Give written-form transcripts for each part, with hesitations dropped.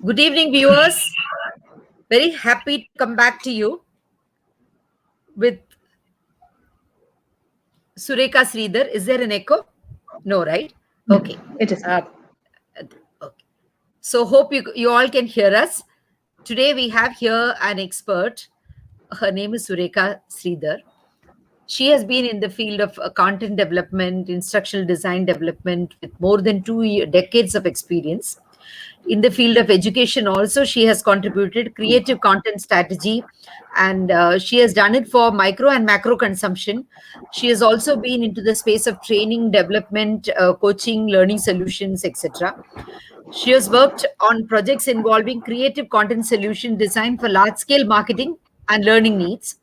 Good evening, viewers. Very happy to come back to you with Surekha Sridhar. Is there an echo? No, right? Okay. It is. Okay. So hope you all can hear us. Today we have here an expert. Her name is Surekha Sridhar. She has been in the field of content development, instructional design development with more than 2 decades of experience. In the field of education also, she has contributed creative content strategy, and she has done it for micro and macro consumption. She has also been into the space of training, development, coaching, learning solutions, etc. She has worked on projects involving creative content solution design for large scale marketing and learning needs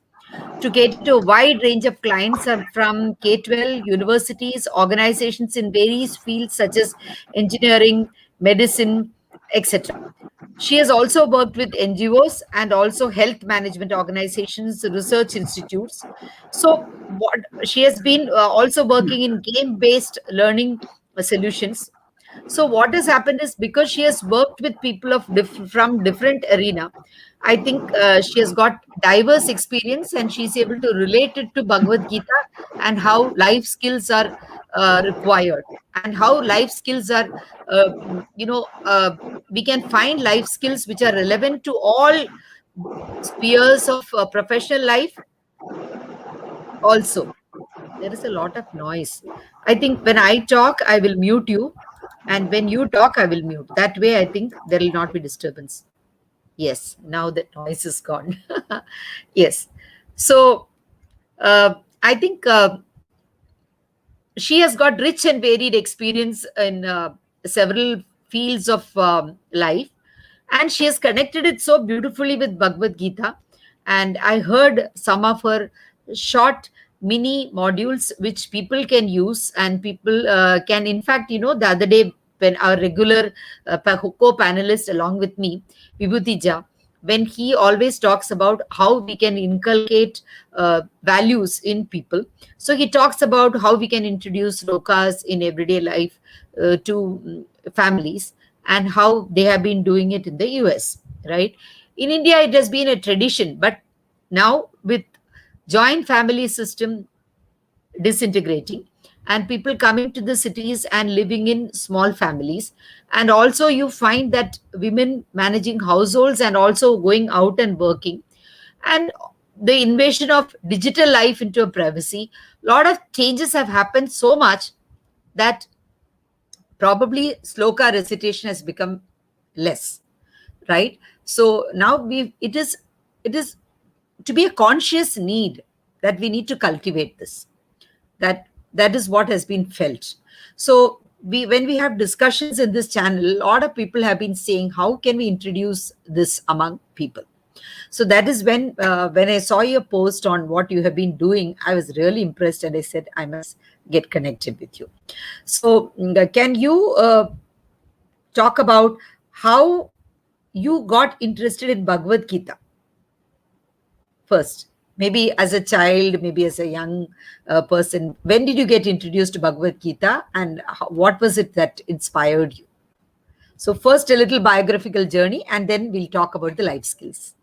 to cater to a wide range of clients from K-12, universities, organizations in various fields such as engineering, medicine, etc. She has also worked with NGOs and also health management organizations, research institutes. So, what she has been also working in game-based learning solutions. So what has happened is, because she has worked with people from different arena, I think she has got diverse experience, and she's able to relate it to Bhagavad Gita and how life skills are required, and how life skills are, uh, you know, we can find life skills which are relevant to all spheres of professional life also. There is a lot of noise. I think when I talk, I will mute you. And when you talk, I will mute. That way, I think there will not be disturbance. Yes, now the noise is gone. Yes. So, I think she has got rich and varied experience in several fields of life, and she has connected it so beautifully with Bhagavad Gita. And I heard some of her short mini modules which people can use, and people can, in fact, the other day when our regular co-panelist along with me, Vibhutija, when he always talks about how we can inculcate values in people. So he talks about how we can introduce lokas in everyday life to families, and how they have been doing it in the US, right? In India, it has been a tradition, but now with joint family system disintegrating and people coming to the cities and living in small families, and also you find that women managing households and also going out and working, and the invasion of digital life into a privacy, a lot of changes have happened so much that probably sloka recitation has become less, right? So now it is to be a conscious need that we need to cultivate this. That is what has been felt. So when we have discussions in this channel, a lot of people have been saying, how can we introduce this among people? So that is when I saw your post on what you have been doing, I was really impressed, and I said I must get connected with you. So can you talk about how you got interested in Bhagavad Gita first? Maybe as a child, maybe as a young person. When did you get introduced to Bhagavad Gita, and what was it that inspired you? So first, a little biographical journey, and then we'll talk about the life skills.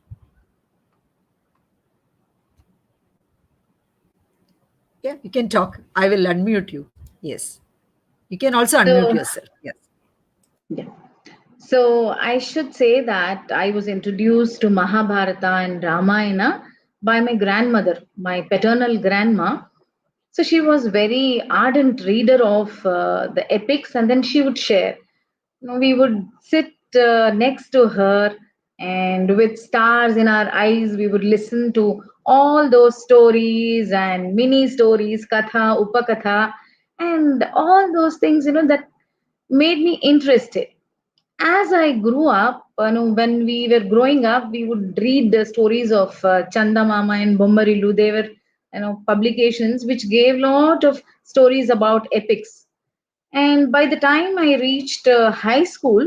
Yeah, you can talk. I will unmute you. Yes. You can also unmute yourself. Yes. Yeah. So I should say that I was introduced to Mahabharata and Ramayana by my grandmother, my paternal grandma. So she was very ardent reader of the epics, and then she would share. We would sit next to her, and with stars in our eyes, we would listen to all those stories and mini stories, katha, upakatha, and all those things, that made me interested. As I grew up, when we were growing up, we would read the stories of Chanda Mama and Bommarilu. They were, publications which gave lot of stories about epics. And by the time I reached high school,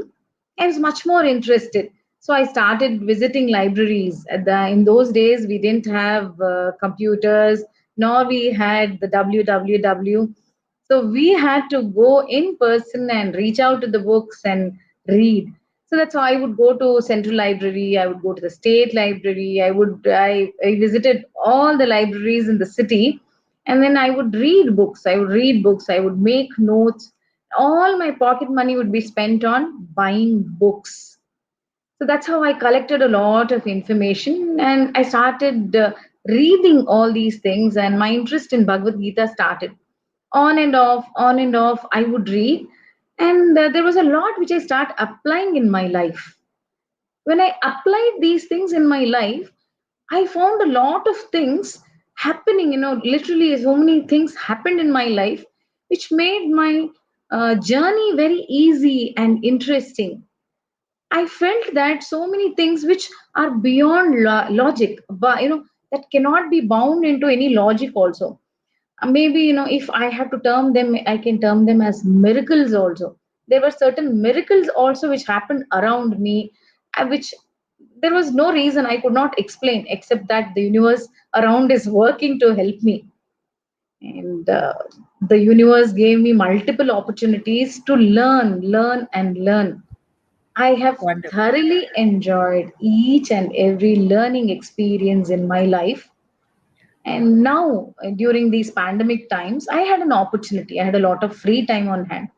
I was much more interested. So I started visiting libraries. In those days, we didn't have computers, nor we had the www. So we had to go in person and reach out to the books and read. So that's how I would go to Central Library, I would go to the State Library, I visited all the libraries in the city, and then I would read books. I would read books, I would make notes. All my pocket money would be spent on buying books. So that's how I collected a lot of information, and I started reading all these things, and my interest in Bhagavad Gita started. On and off, I would read, and there was a lot which I start applying in my life. When I applied these things in my life, I found a lot of things happening. Literally, so many things happened in my life, which made my journey very easy and interesting. I felt that so many things which are beyond logic, but that cannot be bound into any logic also. Maybe if I have to term them, I can term them as miracles also. There were certain miracles also which happened around me, which there was no reason I could not explain except that the universe around is working to help me. And the universe gave me multiple opportunities to learn and learn. I have Wonderful. thoroughly enjoyed each and every learning experience in my life. And now, during these pandemic times, I had an opportunity. I had a lot of free time on hand.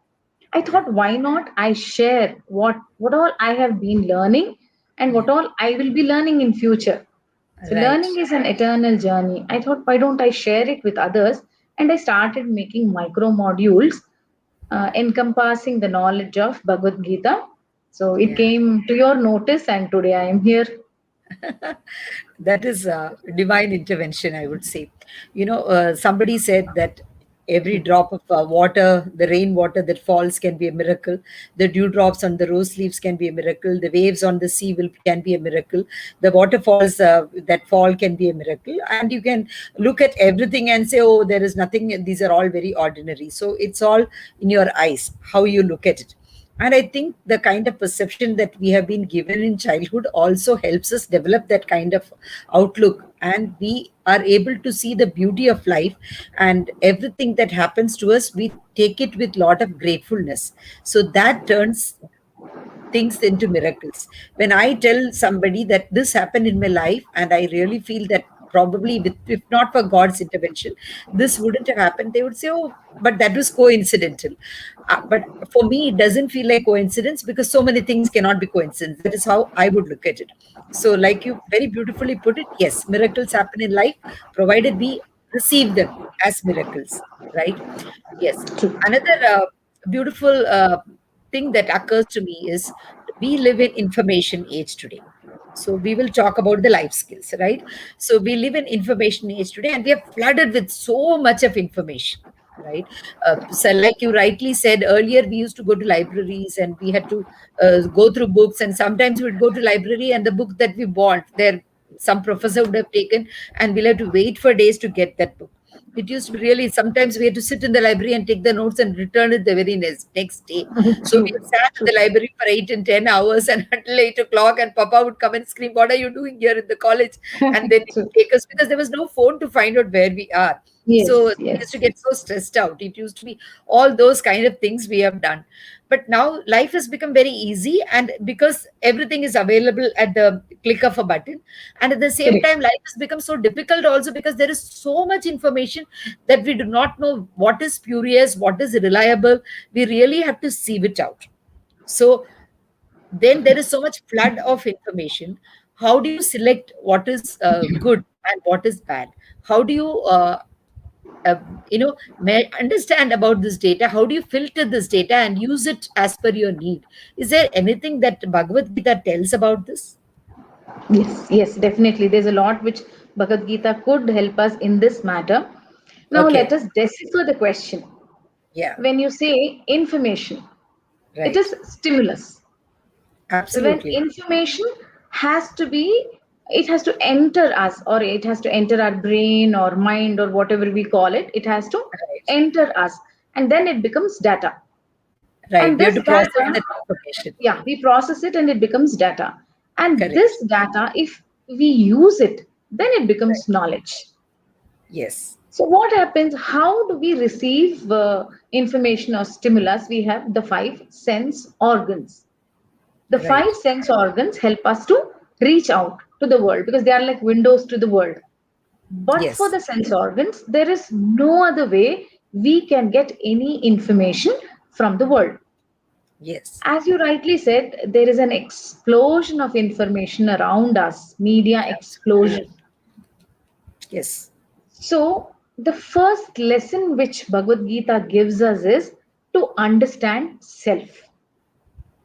I thought, why not I share what all I have been learning and what all I will be learning in future. So Right. learning is an eternal journey. I thought, why don't I share it with others? And I started making micro modules encompassing the knowledge of Bhagavad Gita. So it Yeah. came to your notice, and today I am here. That is divine intervention, I would say. Somebody said that every drop of water, the rainwater that falls, can be a miracle. The dewdrops on the rose leaves can be a miracle. The waves on the sea can be a miracle. The waterfalls that fall can be a miracle. And you can look at everything and say, oh, there is nothing. These are all very ordinary. So it's all in your eyes, how you look at it. And I think the kind of perception that we have been given in childhood also helps us develop that kind of outlook. And we are able to see the beauty of life, and everything that happens to us, we take it with lot of gratefulness. So that turns things into miracles. When I tell somebody that this happened in my life, and I really feel that probably, if not for God's intervention, this wouldn't have happened, they would say, oh, but that was coincidental. But for me, it doesn't feel like coincidence, because so many things cannot be coincidence. That is how I would look at it. So, like you very beautifully put it, yes, miracles happen in life, provided we receive them as miracles, right? Yes. True. Another beautiful thing that occurs to me is we live in information age today. So we will talk about the life skills, right? So we live in information age today, and we are flooded with so much of information, right? So like you rightly said earlier, we used to go to libraries and we had to go through books, and sometimes we'd go to library and the book that we bought there, some professor would have taken, and we'll have to wait for days to get that book. It used to be really, sometimes we had to sit in the library and take the notes and return it the very next day. So we True. sat in True. the library for 8 and 10 hours and until 8 o'clock, and Papa would come and scream, "What are you doing here in the college?" And then he True. would take us, because there was no phone to find out where we are. So Yes. we used Yes. to get so stressed out. It used to be all those kind of things we have done. But now life has become very easy, and because everything is available at the click of a button, and at the same Correct. time, life has become so difficult also, because there is so much information that we do not know what is spurious, what is reliable. We really have to sieve it out. So then there is so much flood of information. How do you select what is good and what is bad? How do you uh, understand about this data? How do you filter this data and use it as per your need? Is there anything that Bhagavad Gita tells about this? Yes. Yes. Definitely. There's a lot which Bhagavad Gita could help us in this matter. Now let Okay. us decipher the question. Yeah. When you say information, it Right. is stimulus. So when Absolutely. information has to be, it has to enter us, or it has to enter our brain or mind or whatever we call it. It has to Right. enter us, and then it becomes data. Right. And We have this to process data, that information. yeah, we process it and it becomes data. And Correct. this data, if we use it, then it becomes Right. knowledge. Yes. So what happens? How do we receive information or stimulus? We have the five sense organs. The Right. five sense organs help us to reach out to the world because they are like windows to the world. But for Yes. the sense organs, there is no other way we can get any information from the world. Yes. As you rightly said, there is an explosion of information around us, media Absolutely. explosion. Yes. So, the first lesson which Bhagavad Gita gives us is to understand self.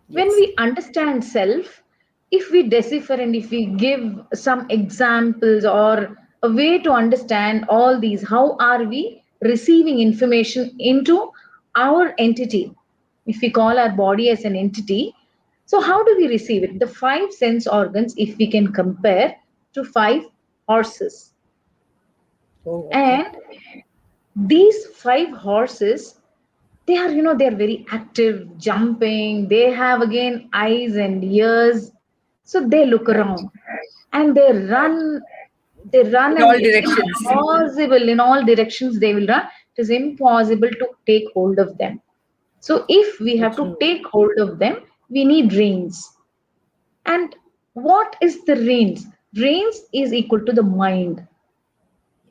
When Yes. we understand self, if we decipher and if we give some examples or a way to understand all these, how are we receiving information into our entity? If we call our body as an entity, so how do we receive it? The five sense organs, if we can compare to five horses. Oh, okay. And these five horses, they are very active, jumping, they have again eyes and ears, so they look Right. around and they run, In and all it's directions. impossible. In all directions they will run. It is impossible to take hold of them. So if we So have to true. take hold of them, we need reins. And what is the reins? Reins is equal to the mind.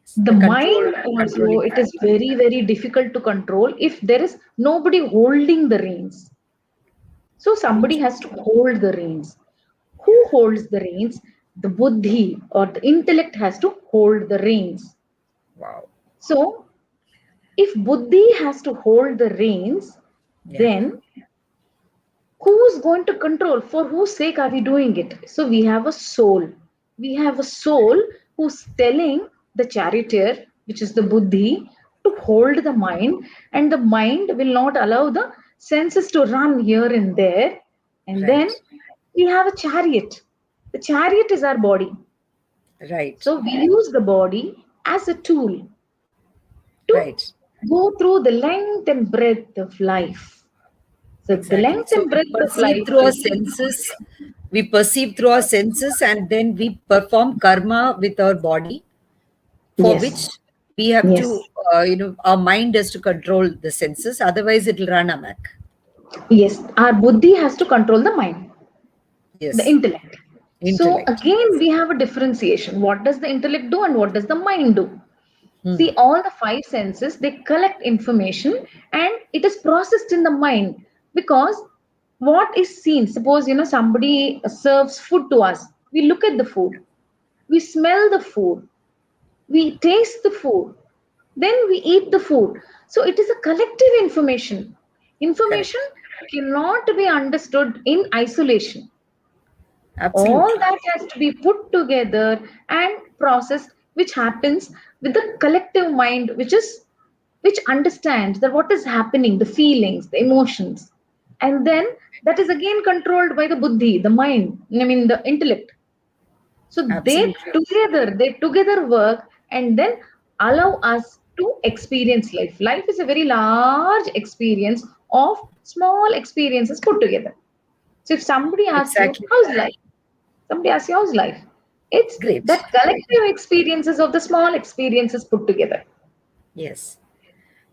Yes. The The control, mind also, controlling it is factor. very very difficult to control if there is nobody holding the reins. So Very somebody true. has to hold the reins. Who holds the reins? The buddhi or the intellect has to hold the reins. Wow. So if buddhi has to hold the reins, Yeah. then who's going to control? For whose sake are we doing it? So we have a soul. We have a soul who's telling the charioteer, which is the buddhi, to hold the mind, and the mind will not allow the senses to run here and there. And then Right. we have a chariot. The chariot is our body. Right. So we use the body as a tool to Right. go through the length and breadth of life. So the Exactly. length So and we breadth of perceive life through our is, senses. We perceive through our senses, and then we perform karma with our body, for yes, which we have yes, to, our mind has to control the senses. Otherwise, it will run amok. yes. Our buddhi has to control the mind, the Yes. intellect. So Intellect. again, Yes. we have a differentiation. What does the intellect do and what does the mind do? Hmm. See, all the five senses, they collect information and it is processed in the mind because what is seen, suppose, somebody serves food to us. We look at the food, we smell the food, we taste the food, then we eat the food. So it is a collective information. Information Correct. cannot be understood in isolation. All Absolutely. that has to be put together and processed, which happens with the collective mind, which understands that what is happening, the feelings, the emotions, and then that is again controlled by the buddhi, the mind, I mean the intellect. So Absolutely. they together work and then allow us to experience life. Life is a very large experience of small experiences put together. So if somebody asks you, Exactly. how's life? Somebody asks you, how's life? It's Great. that collective experiences of the small experiences put together. Yes.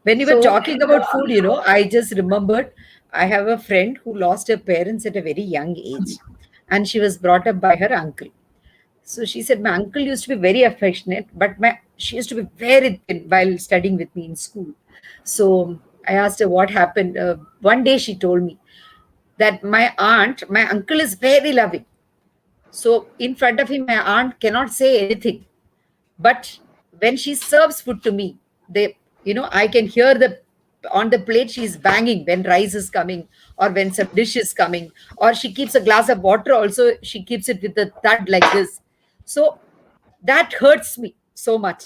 When you were So, talking about food, I just remembered I have a friend who lost her parents at a very young age, and she was brought up by her uncle. So she said, my uncle used to be very affectionate, but she used to be very thin while studying with me in school. So I asked her what happened. One day she told me that my uncle is very loving. So in front of him, my aunt cannot say anything. But when she serves food to me, I can hear the on the plate she's banging when rice is coming or when some dish is coming, or she keeps a glass of water. Also, she keeps it with a thud like this. So that hurts me so much.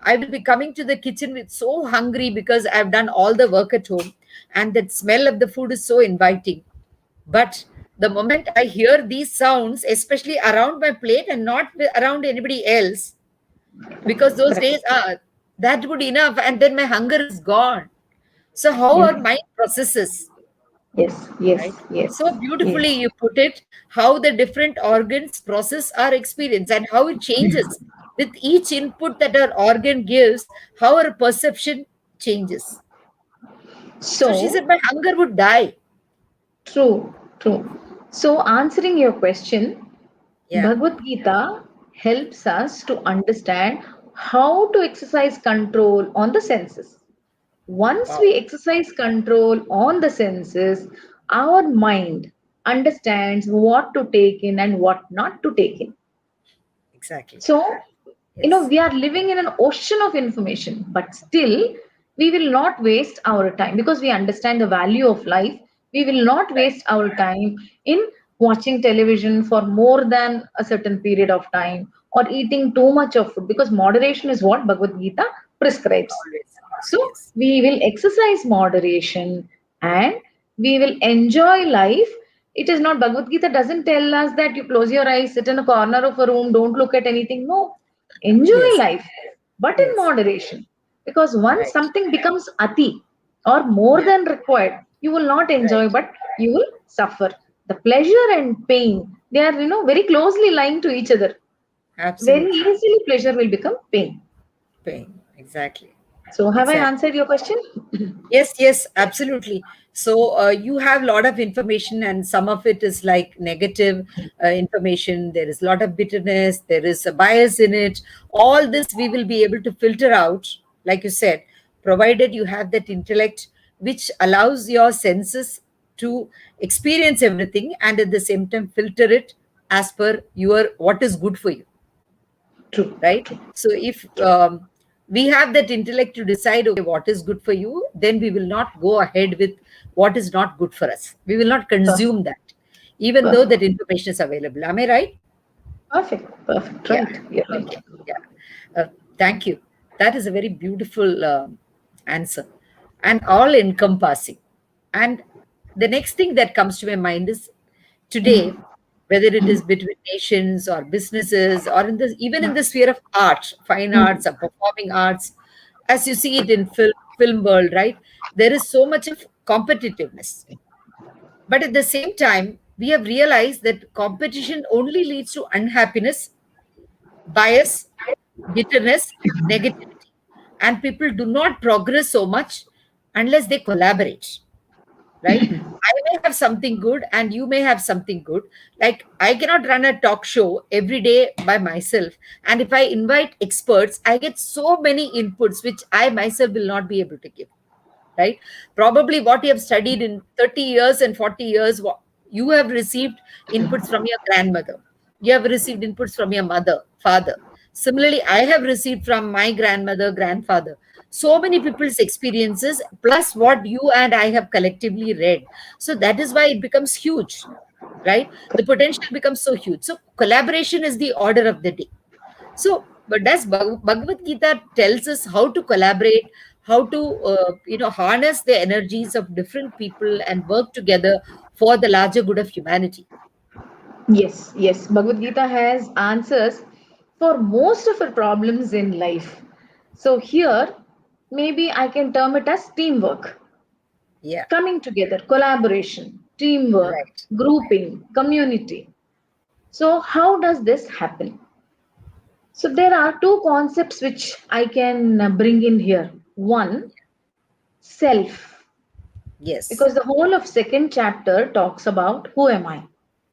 I will be coming to the kitchen with so hungry because I've done all the work at home, and that smell of the food is so inviting. But the moment I hear these sounds, especially around my plate and not around anybody else, because those correct. days are that good enough, and then my hunger is gone. So how Yes, our mind processes, yes, yes, right? yes, So yes. beautifully you put it, how the different organs process our experience and how it changes with each input that our organ gives, how our perception changes. So she said So, my hunger would die. true, true. So, answering your question, Yeah. Bhagavad Gita helps us to understand how to exercise control on the senses. Once Wow. we exercise control on the senses, our mind understands what to take in and what not to take in. Exactly. So, Yes. we are living in an ocean of information, but still, we will not waste our time because we understand the value of life. We will not Right. waste our time in watching television for more than a certain period of time or eating too much of food because moderation is what Bhagavad Gita prescribes. Always supposed. So, Yes. we will exercise moderation and we will enjoy life. It is not, Bhagavad Gita doesn't tell us that you close your eyes, sit in a corner of a room, don't look at anything. No, enjoy Yes. life, but in Yes. moderation. Because once Right. something becomes ati or more Yeah. than required, you will not enjoy, Right. but you will suffer. The pleasure and pain, they are, very closely lying to each other. Very Absolutely. easily, pleasure will become pain. Pain. Exactly. So, have I Exactly. answered your question? Yes, yes, absolutely. So you have a lot of information, and some of it is like negative information. There is a lot of bitterness. There is a bias in it. All this we will be able to filter out, like you said, provided you have that intellect which allows your senses to experience everything and at the same time filter it as per your what is good for you, True, right? true, So if we have that intellect to decide, okay, what is good for you, then we will not go ahead with what is not good for us. We will not perfect, consume that, even though that perfect, information is available. Am I right? perfect, perfect. Yeah. Right, you're right. Okay. Yeah. Thank you. That is a very beautiful answer and all encompassing. And the next thing that comes to my mind is today, whether it is between nations or businesses or in the even in the sphere of art, fine arts or performing arts, as you see it in film world, right? There is so much of competitiveness. But at the same time, we have realized that competition only leads to unhappiness, bias, bitterness, negativity. And people do not progress so much unless they collaborate, right? I may have something good and you may have something good. Like I cannot run a talk show every day by myself. And if I invite experts, I get so many inputs which I myself will not be able to give, right? Probably what you have studied in 30 years and 40 years, you have received inputs from your grandmother. You have received inputs from your mother, father. Similarly, I have received from my grandmother, grandfather. So many people's experiences, plus what you and I have collectively read. So that is why it becomes huge, right? The potential becomes so huge. So collaboration is the order of the day. So, but does Bhagavad Gita tells us how to collaborate, how to harness the energies of different people and work together for the larger good of humanity. Yes, yes. Bhagavad Gita has answers for most of our problems in life. So here, maybe I can term it as teamwork, Yeah, coming together, collaboration, teamwork, right. grouping, community. So how does this happen? So there are two concepts which I can bring in here. One, self, Yes. because the whole of second chapter talks about who am I,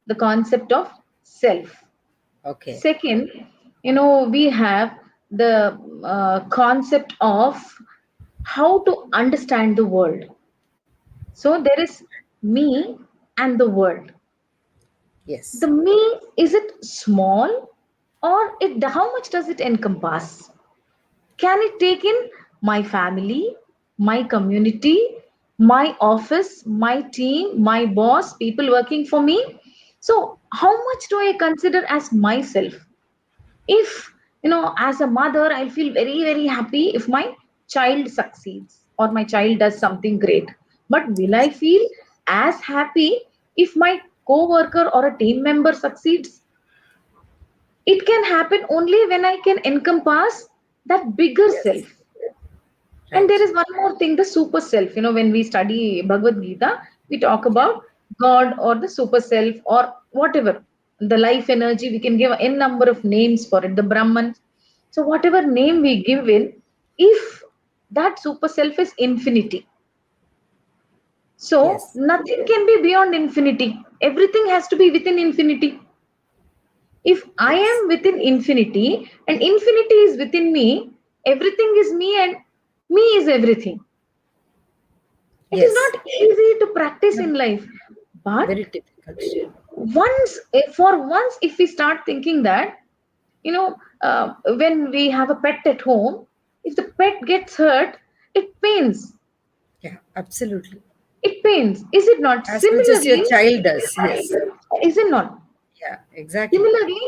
the concept of self. Okay. Second, we have the concept of how to understand the world. So there is me and the world. The Yes. me, is it small or how much does it encompass? Can it take in my family, my community, my office, my team, my boss, people working for me? So how much do I consider as myself? If, as a mother, I feel very, very happy if my child succeeds or my child does something great. But will I feel as happy if my co-worker or a team member succeeds? It can happen only when I can encompass that bigger Yes. self. And there Right. is one more thing, the super self. When we study Bhagavad Gita, we talk Yeah. about God or the super self or whatever. The life energy, we can give n number of names for it, the Brahman. So, whatever name we give in, if that super self is infinity, So Yes. nothing can be beyond infinity. Everything has to be within infinity. If I Yes. am within infinity and infinity is within me, everything is me and me is everything. It is Yes. not easy to practice No, in life. But very difficult. for once, if we start thinking that, when we have a pet at home, if the pet gets hurt, it pains. Yeah, absolutely. It pains. Is it not? As much as your Similarly, child does. Yes. is it not? Yeah, exactly. Similarly,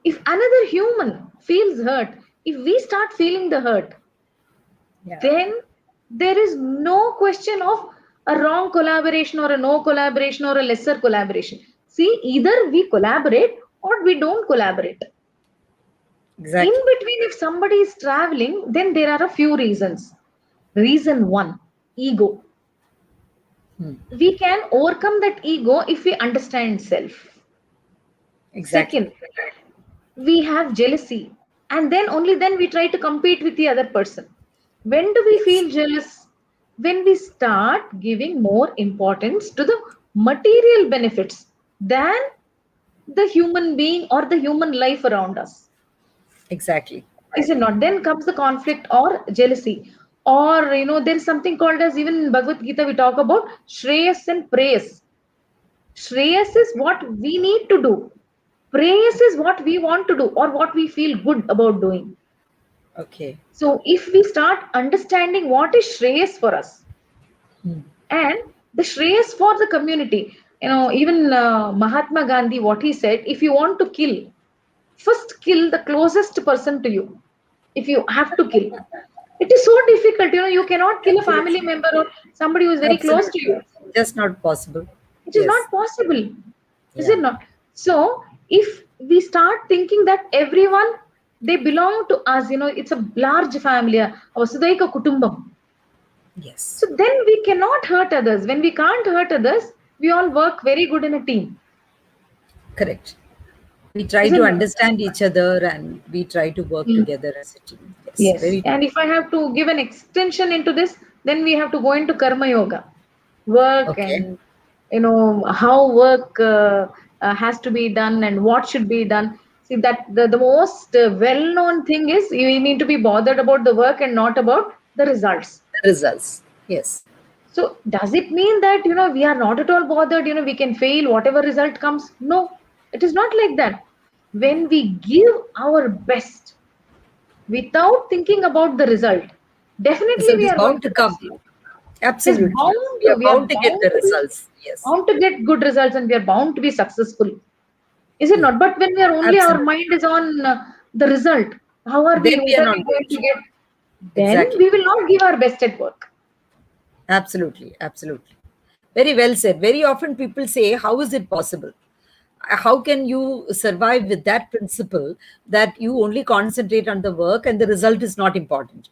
if another human feels hurt, if we start feeling the hurt, Yeah, then there is no question of a wrong collaboration or a no collaboration or a lesser collaboration. See, either we collaborate or we don't collaborate. In exactly. between, if somebody is traveling, then there are a few reasons. Reason one, ego. Hmm. We can overcome that ego if we understand self. Exactly. Second, we have jealousy, and then only then we try to compete with the other person. When do we Yes. feel jealous? When we start giving more importance to the material benefits than the human being or the human life around us. Exactly. Is it not? Then comes the conflict or jealousy. Or, there is something called as, even in Bhagavad Gita, we talk about Shreyas and Prayas. Shreyas is what we need to do. Prayas is what we want to do or what we feel good about doing. Okay. So if we start understanding what is Shreyas for us Hmm. and the Shreyas for the community, even Mahatma Gandhi, what he said, if you want to kill, first kill the closest person to you. If you have to kill, it is so difficult. You cannot kill a family Absolutely. member or somebody who is very close to Absolutely. you. Just not possible. It is Yes. not possible, is Yeah. it not? So if we start thinking that everyone, they belong to us, it's a large family, a Vasudaika Kutumbam. So Yes. then we cannot hurt others. When we can't hurt others, we all work very good in a team, Correct. We try is to it not? understand each other and we try to work Mm. together as a team. Yes. Yes. Very true. And if I have to give an extension into this, then we have to go into Karma Yoga, work, Okay. and how work has to be done and what should be done. See, that the most well-known thing is you need to be bothered about the work and not about the results. The results. Yes. So does it mean that we are not at all bothered? We can fail whatever result comes? No, it is not like that. When we give our best without thinking about the result, definitely Result we is are going bound to to come. succeed. It is Absolutely. bound We to, are we are bound to get bound the to be results. Yes. bound to get good results and we are bound to be successful. Is it Yeah. not? But when we are only, our Absolutely. mind is on the result. How are we, Then we what are are not we going going to to. get? Then Exactly. we will not give our best at work. Absolutely. Absolutely. Very well said. Very often people say, how is it possible? How can you survive with that principle that you only concentrate on the work and the result is not important?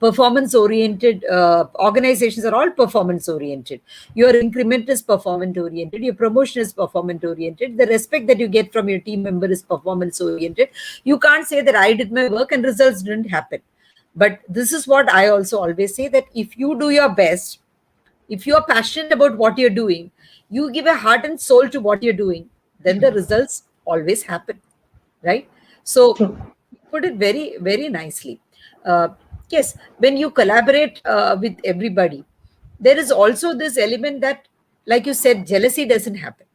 Performance oriented organizations are all performance oriented. Your increment is performance oriented, your promotion is performance oriented, the respect that you get from your team member is performance oriented. You can't say that I did my work and results didn't happen. But this is what I also always say, that if you do your best, if you are passionate about what you're doing, you give a heart and soul to what you're doing, then the results always happen, right? So True. you put it very, very nicely. uh, yes, when you collaborate with everybody, there is also this element that, like you said, jealousy doesn't happen,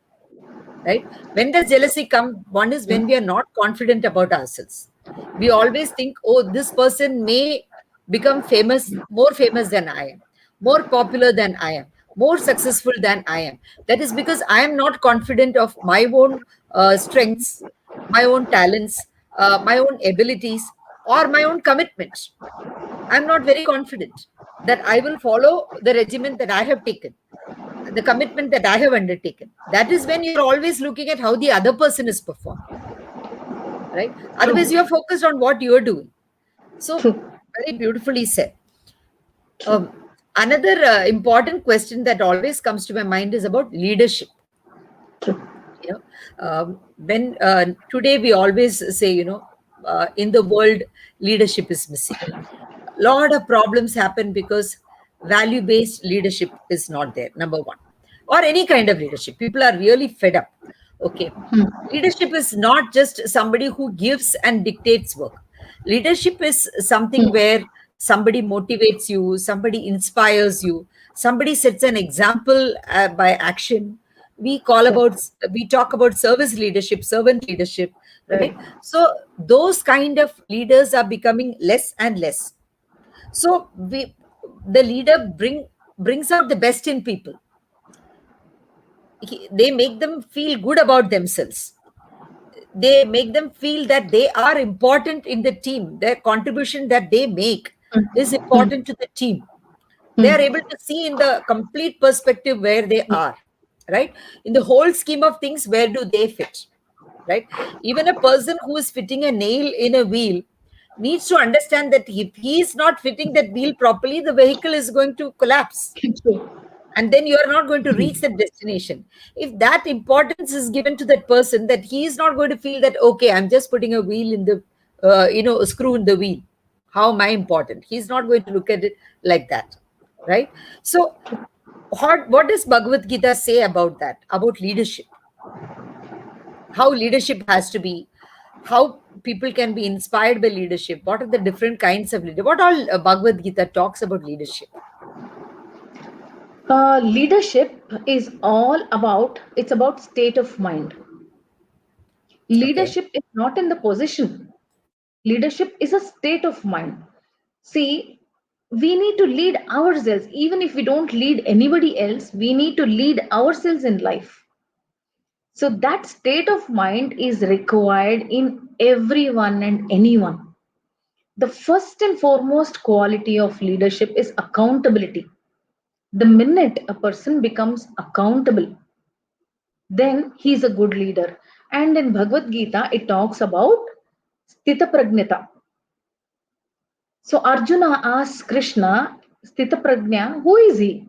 right? When does jealousy come? One is when we are not confident about ourselves. We always think, oh, this person may become famous, more famous than I am, more popular than I am, more successful than I am. That is because I am not confident of my own strengths, my own talents, my own abilities, or my own commitment. I'm not very confident that I will follow the regimen that I have taken, the commitment that I have undertaken. That is when you're always looking at how the other person is performing, right? Otherwise, True. you're focused on what you're doing. So, True. very beautifully said. True. Um, Another important question that always comes to my mind is about leadership. True. When today we always say, in the world, leadership is missing. A lot of problems happen because value based leadership is not there, number one. Or any kind of leadership, people are really fed up. Okay, leadership is not just somebody who gives and dictates work. Leadership is something Hmm. where somebody motivates you, somebody inspires you, somebody sets an example by action. Correct. We talk about service leadership, servant leadership, right? Correct. So those kind of leaders are becoming less and less. So the leader brings out the best in people. They make them feel good about themselves. They make them feel that they are important in the team. Their contribution that they make is Hmm. important to the team. They are Hmm. able to see in the complete perspective where they are, right? In the whole scheme of things, where do they fit, right? Even a person who is fitting a nail in a wheel needs to understand that if he is not fitting that wheel properly, the vehicle is going to collapse, True. and then you are not going to reach the destination. If that importance is given to that person, that he is not going to feel that, okay, I'm just putting a wheel in the a screw in the wheel, how am I important? He's not going to look at it like that, right? So what does Bhagavad Gita say about that, about leadership, how leadership has to be, how people can be inspired by leadership, what are the different kinds of leadership, what all Bhagavad Gita talks about leadership? Leadership is all about, it's about state of mind. Okay. Leadership is not in the position. Leadership is a state of mind. See, we need to lead ourselves. Even if we don't lead anybody else, we need to lead ourselves in life. So that state of mind is required in everyone and anyone. The first and foremost quality of leadership is accountability. The minute a person becomes accountable, then he is a good leader. And in Bhagavad Gita, it talks about Sthita Pragnata. So Arjuna asks Krishna, Sthita Pragnya, who is he?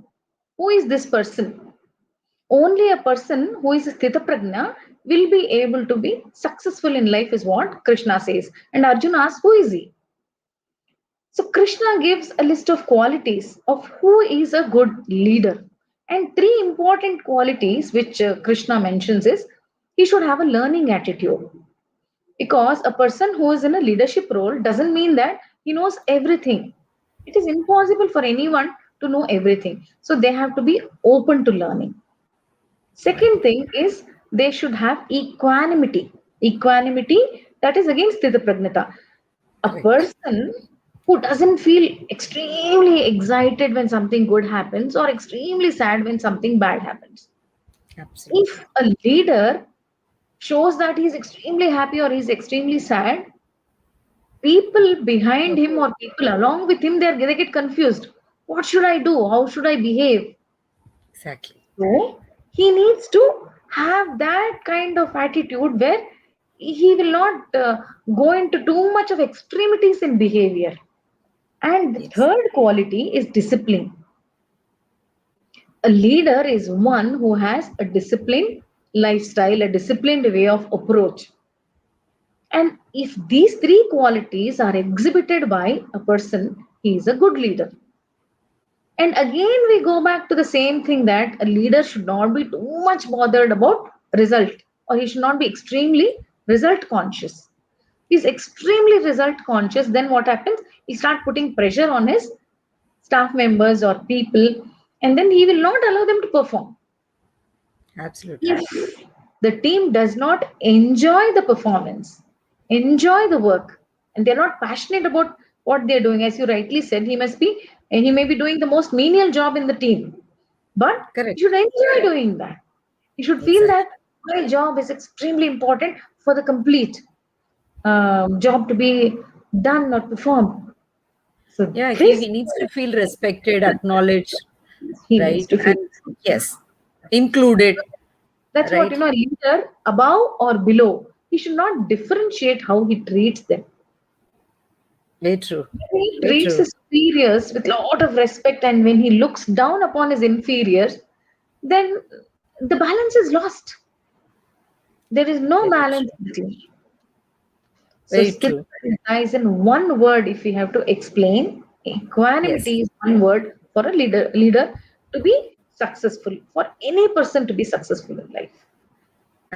Who is this person? Only a person who is Sthita Pragna will be able to be successful in life, is what Krishna says. And Arjuna asks, who is he? So Krishna gives a list of qualities of who is a good leader. And three important qualities which Krishna mentions is he should have a learning attitude. Because a person who is in a leadership role doesn't mean that he knows everything. It is impossible for anyone to know everything. So they have to be open to learning. Right. Second thing is they should have equanimity. Equanimity, that is again Sthita Pragnata. A Correct. person who doesn't feel extremely excited when something good happens or extremely sad when something bad happens. Absolutely. If a leader shows that he's extremely happy or he's extremely sad, people behind him Okay. or people along with him, they get confused. What should I do? How should I behave? Exactly. So he needs to have that kind of attitude where he will not go into too much of extremities in behavior. And the Yes. third quality is discipline. A leader is one who has a disciplined lifestyle, a disciplined way of approach. And if these three qualities are exhibited by a person, he is a good leader. And again, we go back to the same thing that a leader should not be too much bothered about result, or he should not be extremely result conscious. He's extremely result conscious, then what happens? He start putting pressure on his staff members or people, and then he will not allow them to perform. Absolutely. If the team does not enjoy the performance, enjoy the work, and they're not passionate about what they're doing, as you rightly said, he may be doing the most menial job in the team, but he should Correct. enjoy doing that. He should feel that Exactly. my job is extremely important for the complete job to be done or performed. So Yeah, this he needs to feel respected, acknowledged, he needs right? to feel. And yes, included, That's what, right? a leader above or below, he should not differentiate how he treats them. Very true. When he Very treats true. his superiors with a lot of respect and when he looks down upon his inferiors, then the balance is lost. There is no Very balance true. between. So Very stillness true. lies in one word if we have to explain. Yes. Equanimity is one word. for a leader to be successful, for any person to be successful in life.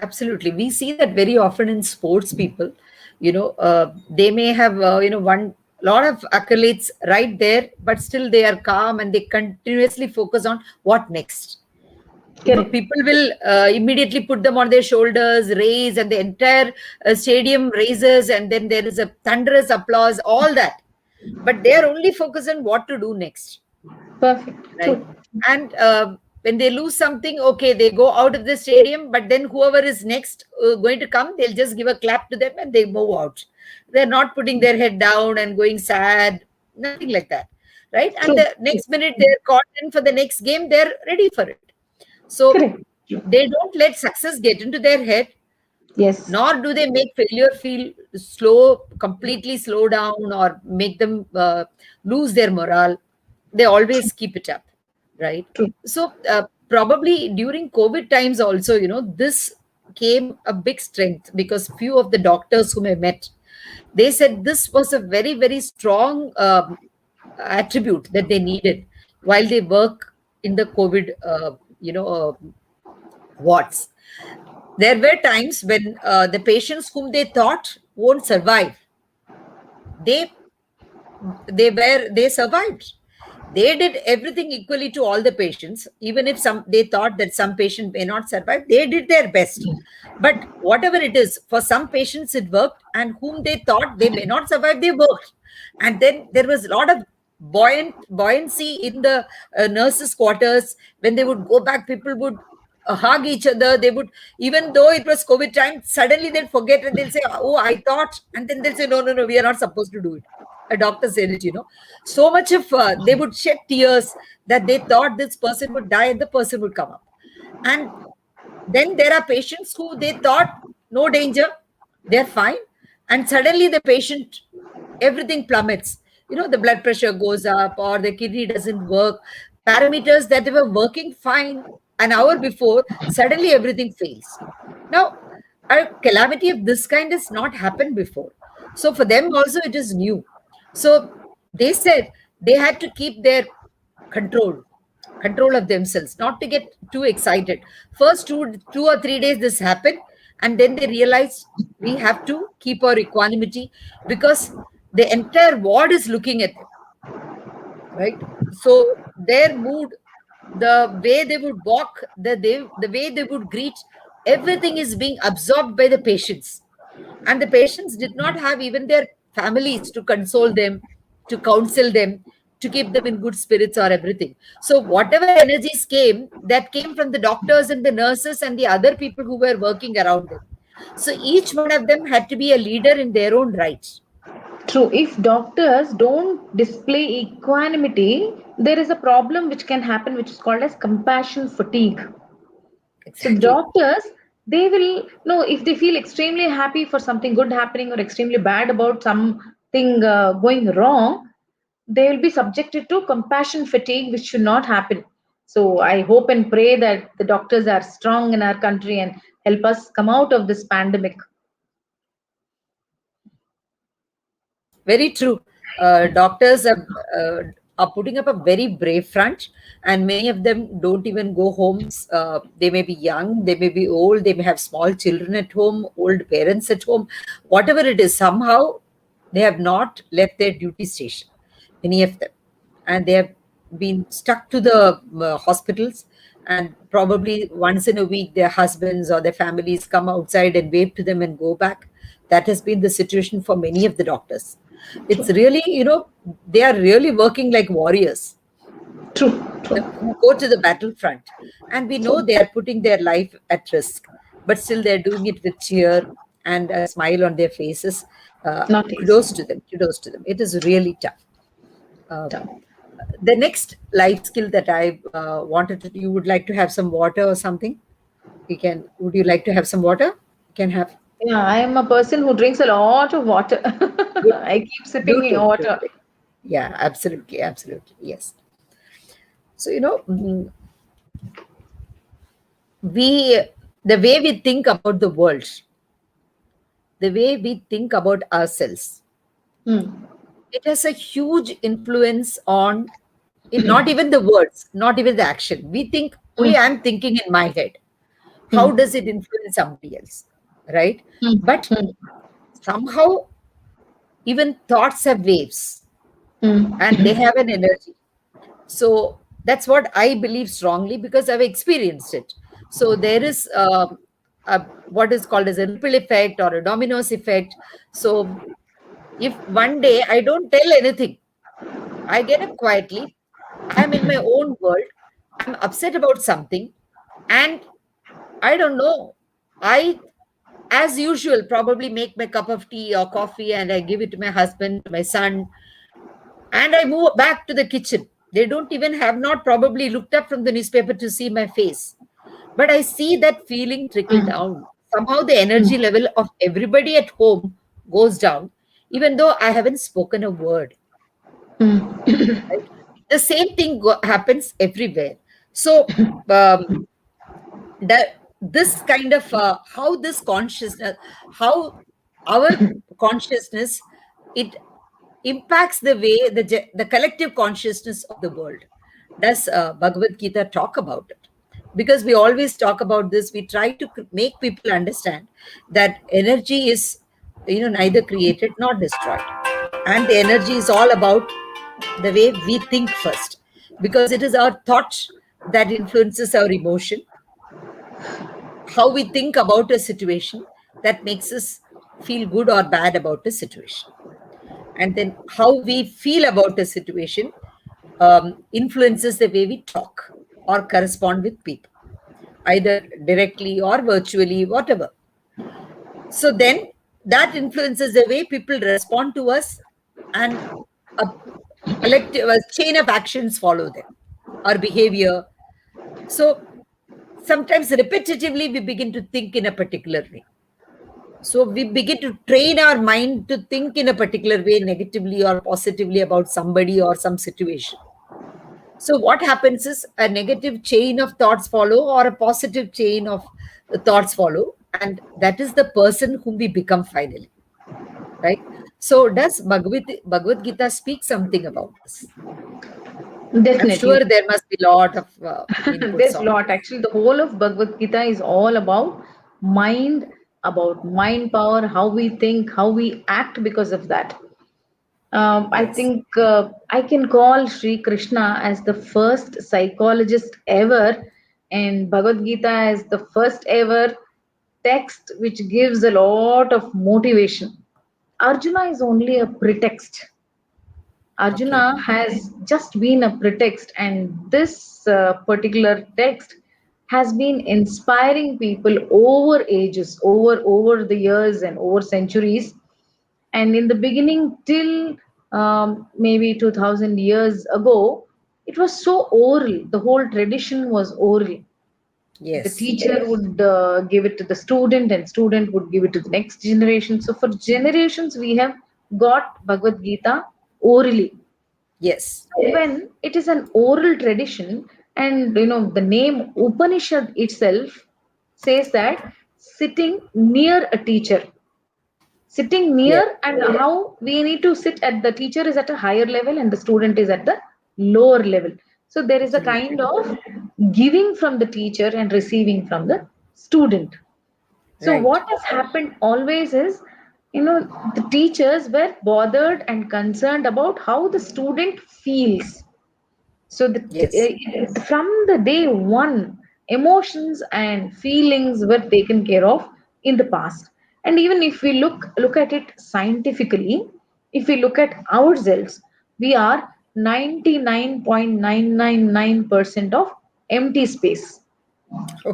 Absolutely. We see that very often in sports people. They may have, one lot of accolades right there, but still they are calm and they continuously focus on what next. Correct. People will immediately put them on their shoulders, raise, and the entire stadium raises, and then there is a thunderous applause, all that. But they are only focused on what to do next, Perfect. right? True. And when they lose something, okay, they go out of the stadium, but then whoever is next going to come, they'll just give a clap to them and they move out. They're not putting their head down and going sad, nothing like that, right? And True. the next minute they're caught in for the next game, they're ready for it. So Correct. True. they don't let success get into their head, Yes. nor do they make failure feel slow, completely slow down, or make them lose their morale. They always keep it up, right? True. So probably during COVID times also, this came a big strength, because few of the doctors whom I met, they said this was a very, very strong attribute that they needed while they work in the COVID, wards. There were times when the patients whom they thought won't survive, they they survived. They did everything equally to all the patients. Even if some they thought that some patient may not survive, they did their best. But whatever it is, for some patients it worked, and whom they thought they may not survive, they worked. And then there was a lot of buoyancy in the nurses' quarters. When they would go back, people would hug each other. They would, even though it was COVID time, suddenly they'll forget and they'll say, "Oh, I thought," and then they'll say, "No, no, no, we are not supposed to do it." A doctor said it, so much of they would shed tears that they thought this person would die and the person would come up. And then there are patients who they thought no danger, they're fine, and suddenly the patient, everything plummets. The blood pressure goes up, or the kidney doesn't work. Parameters that they were working fine an hour before, suddenly everything fails. Now, a calamity of this kind has not happened before. So for them also it is new. So they said they had to keep their control control of themselves, not to get too excited. First 2 or 3 days this happened, and then they realized we have to keep our equanimity, because the entire ward is looking at them, right? So their mood, the way they would walk, the way they would greet, everything is being absorbed by the patients. And the patients did not have even their families to console them, to counsel them, to keep them in good spirits or everything. So whatever energies came, that came from the doctors and the nurses and the other people who were working around them. So each one of them had to be a leader in their own right. True. If doctors don't display equanimity, there is a problem which can happen, which is called as compassion fatigue. So Exactly. doctors, they will know if they feel extremely happy for something good happening or extremely bad about something going wrong, they will be subjected to compassion fatigue, which should not happen. So I hope and pray that the doctors are strong in our country and help us come out of this pandemic. Very true. Doctors are putting up a very brave front, and many of them don't even go homes. They may be young, they may be old, they may have small children at home, old parents at home, whatever it is. Somehow they have not left their duty station, many of them, and they have been stuck to the hospitals. And probably once in a week, their husbands or their families come outside and wave to them and go back. That has been the situation for many of the doctors. It's really, they are really working like warriors True, true. who go to the battlefront. And we know True. they are putting their life at risk, but still they're doing it with cheer and a smile on their faces. Not easy. Kudos to them. Kudos to them. It is really tough. Uh, Tough. the next life skill that I wanted to, you would like to have some water or something? Would you like to have some water? You can have. Yeah, I am a person who drinks a lot of water. Good. I keep sipping Do in take. Do water. take. Yeah, absolutely. Absolutely. Yes. So, we, the way we think about the world, the way we think about ourselves, Hmm. it has a huge influence on Not even the words, not even the action. We think only Mm, I'm thinking in my head. How mm, does it influence somebody else? Right? mm, But mm, somehow, even thoughts have waves and they mm, have an energy. So that's what I believe strongly because I've experienced it. So there is what is called as a ripple effect or a dominoes effect. So if one day I don't tell anything, I get up quietly, I'm in my own world, I'm upset about something, and I don't know. I, as usual, probably make my cup of tea or coffee and I give it to my husband, to my son, and I move back to the kitchen. They don't even have not probably looked up from the newspaper to see my face. But I see that feeling trickle down. Somehow the energy mm, level of everybody at home goes down, even though I haven't spoken a word. mm, Right? The same thing happens everywhere. So um, this kind of how this consciousness, how our consciousness, it impacts the way the collective consciousness of the world. Does Bhagavad Gita talk about it? Because we always talk about this, we try to make people understand that energy is, neither created nor destroyed, and the energy is all about the way we think first, because it is our thought that influences our emotion. How we think about a situation that makes us feel good or bad about a situation, and then how we feel about a situation influences the way we talk or correspond with people, either directly or virtually, whatever. So then that influences the way people respond to us, and a collective, a chain of actions follow them, our behavior. So sometimes repetitively we begin to think in a particular way. So we begin to train our mind to think in a particular way, negatively or positively, about somebody or some situation. So what happens is a negative chain of thoughts follow or a positive chain of thoughts follow, and that is the person whom we become finally, right? So does Bhagavad Gita speak something about this? I'm definitely. sure there must be a lot of inputs There's on a lot. Actually, the whole of Bhagavad Gita is all mind, about mind power, how we think, how we act because of that. I yes. think I can call Sri Krishna as the first psychologist ever, and Bhagavad Gita as the first ever text which gives a lot of motivation. Arjuna is only a pretext. Okay. Arjuna has just been a pretext, and this particular text has been inspiring people over ages, over the years, and over centuries. And in the beginning, till maybe 2000 years ago, it was so oral. The whole tradition was oral. The Yes. teacher would give it to the student, and student would give it to the next generation. So for generations, we have got Bhagavad Gita orally. Yes. When it is an oral tradition, and the name Upanishad itself says that sitting near a teacher, sitting Yes. near, and how we need to sit at, the teacher is at a higher level and the student is at the lower level. So there is a Absolutely. kind of giving from the teacher and receiving from the student. So Right. what has happened always is, the teachers were bothered and concerned about how the student feels. So Yes. from the day one, emotions and feelings were taken care of in the past. And even if we look at it scientifically, if we look at ourselves, we are 99.999% of empty space.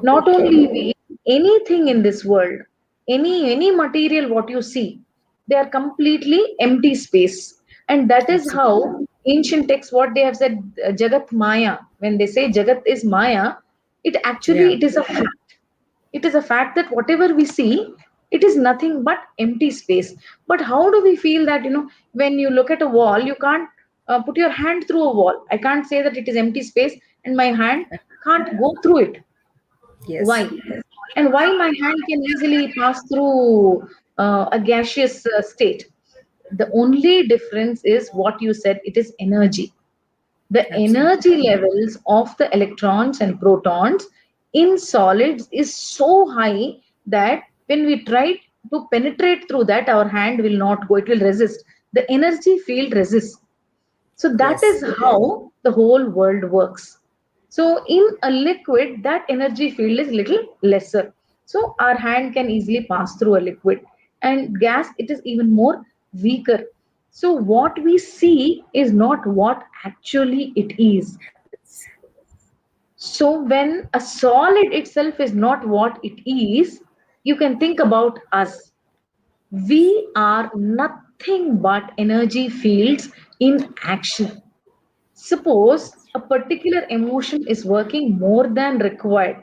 Not Okay. only we, anything in this world, any material what you see, they are completely empty space. And that is Absolutely. how ancient texts, what they have said, Jagat Maya. When they say Jagat is Maya, it actually, Yeah. it is a fact. It is a fact that whatever we see, it is nothing but empty space. But how do we feel that, when you look at a wall, you can't put your hand through a wall. I can't say that it is empty space and my hand can't go through it. Yes. Why? And why my hand can easily pass through a gaseous state? The only difference is what you said, it is energy. The Absolutely. energy levels of the electrons and protons in solids is so high that when we try to penetrate through that, our hand will not go, it will resist. The energy field resists. So that Yes. is how the whole world works. So in a liquid, that energy field is little lesser. So our hand can easily pass through a liquid. And gas, it is even more weaker. So what we see is not what actually it is. Happens. So when a solid itself is not what it is, you can think about us. We are nothing but energy fields in action. Suppose a particular emotion is working more than required.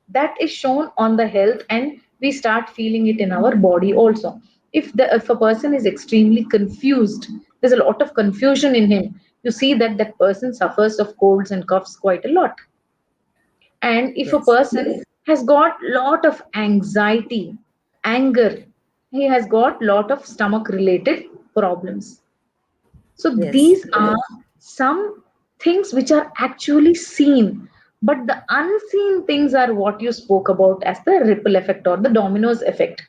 That is shown on the health, and we start feeling it in our body also. If a person is extremely confused, there's a lot of confusion in him. You see that that person suffers of colds and coughs quite a lot. And if a Yes. person has got lot of anxiety, anger, he has got lot of stomach related problems. So Yes. these are some things which are actually seen, but the unseen things are what you spoke about as the ripple effect or the dominoes effect.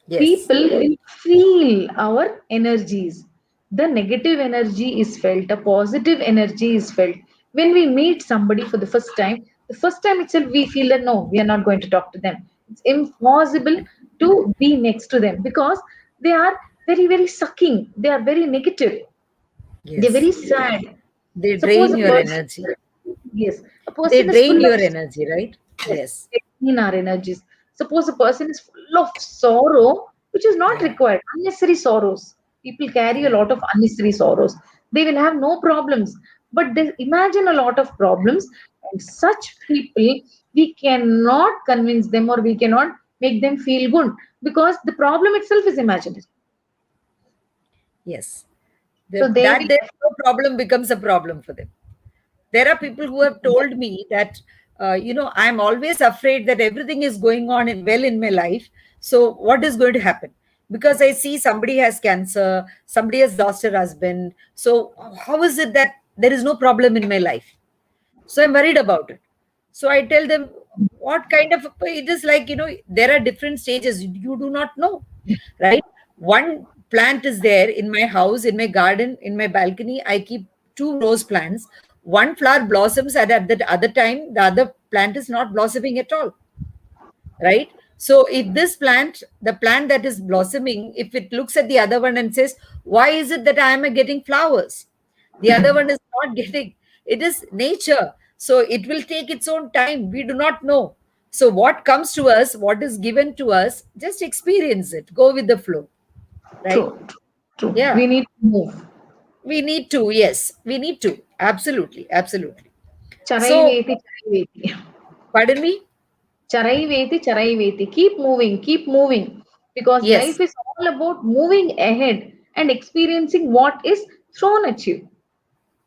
Yes. People will feel our energies. The negative energy is felt, a positive energy is felt. When we meet somebody for the first time itself we feel that no, we are not going to talk to them. It's impossible to be next to them because they are very, very sucking, they are very negative, they're Yes. very sad. They Suppose drain a your person, energy. yes, a They person is drain full of, your energy, right? yes, Yes. in our energies. Suppose a person is full of sorrow, which is not Yeah. required, unnecessary sorrows. People carry a Yeah. lot of unnecessary sorrows. They will have no problems, but they imagine a lot of problems. And such people, we cannot convince them or we cannot make them feel good because the problem itself is imaginary. Yes. So they That will there's no problem becomes a problem for them. There are people who have told me that, I'm always afraid that everything is going on well in my life. So what is going to happen? Because I see somebody has cancer, somebody has lost her husband. So how is it that there is no problem in my life? So I'm worried about it. So I tell them, what kind of, it is like, there are different stages. You do not know, right? One plant is there in my house, in my garden, in my balcony. I keep two rose plants. One flower blossoms, and at the other time, the other plant is not blossoming at all, right? So if this plant, the plant that is blossoming, if it looks at the other one and says, why is it that I am getting flowers, the other one is not getting, it is nature, so it will take its own time, we do not know. So what comes to us, what is given to us, just experience it, go with the flow, right? true, true. Yeah, We need to move. we need to, yes, we need to, absolutely, absolutely. So Charaiveti, charaiveti. pardon me. Charaiveti, charaiveti. Keep moving, keep moving. Because life Yes, is all about moving ahead and experiencing what is thrown at you.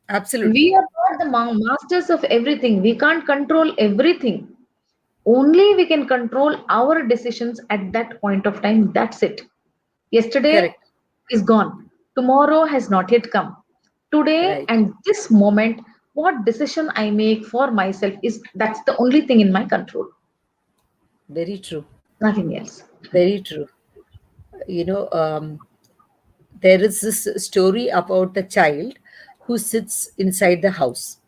absolutely. We are not the masters of everything. We can't control everything. Only we can control our decisions at that point of time. That's it. Yesterday Correct. is gone. Tomorrow has not yet come. Today Right. and this moment, what decision I make for myself is that's the only thing in my control. Very true. Nothing else. Very true. You know, there is this story about a child who sits inside the house.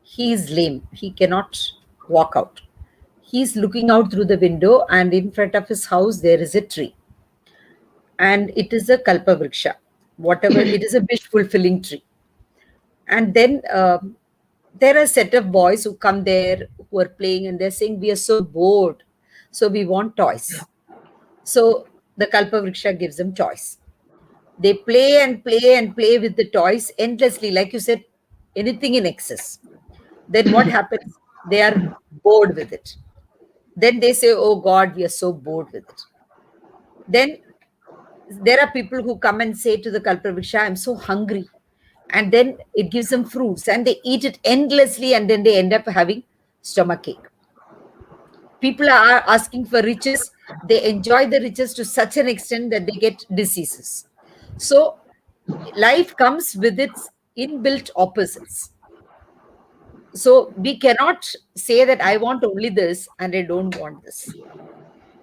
He is lame. He cannot walk out. He's looking out through the window, and in front of his house, there is a tree. And it is a kalpavriksha, whatever, it is a wish fulfilling tree. And then there are a set of boys who come there who are playing, and they're saying, we are so bored. So we want toys. So the kalpavriksha gives them toys. They play and play and play with the toys endlessly, like you said, anything in excess. Then what happens? They are bored with it. Then they say, oh God, we are so bored with it. Then there are people who come and say to the Kalpavriksha, I'm so hungry. And then it gives them fruits and they eat it endlessly, and then they end up having stomach ache. People are asking for riches. They enjoy the riches to such an extent that they get diseases. So life comes with its inbuilt opposites. So we cannot say that I want only this and I don't want this,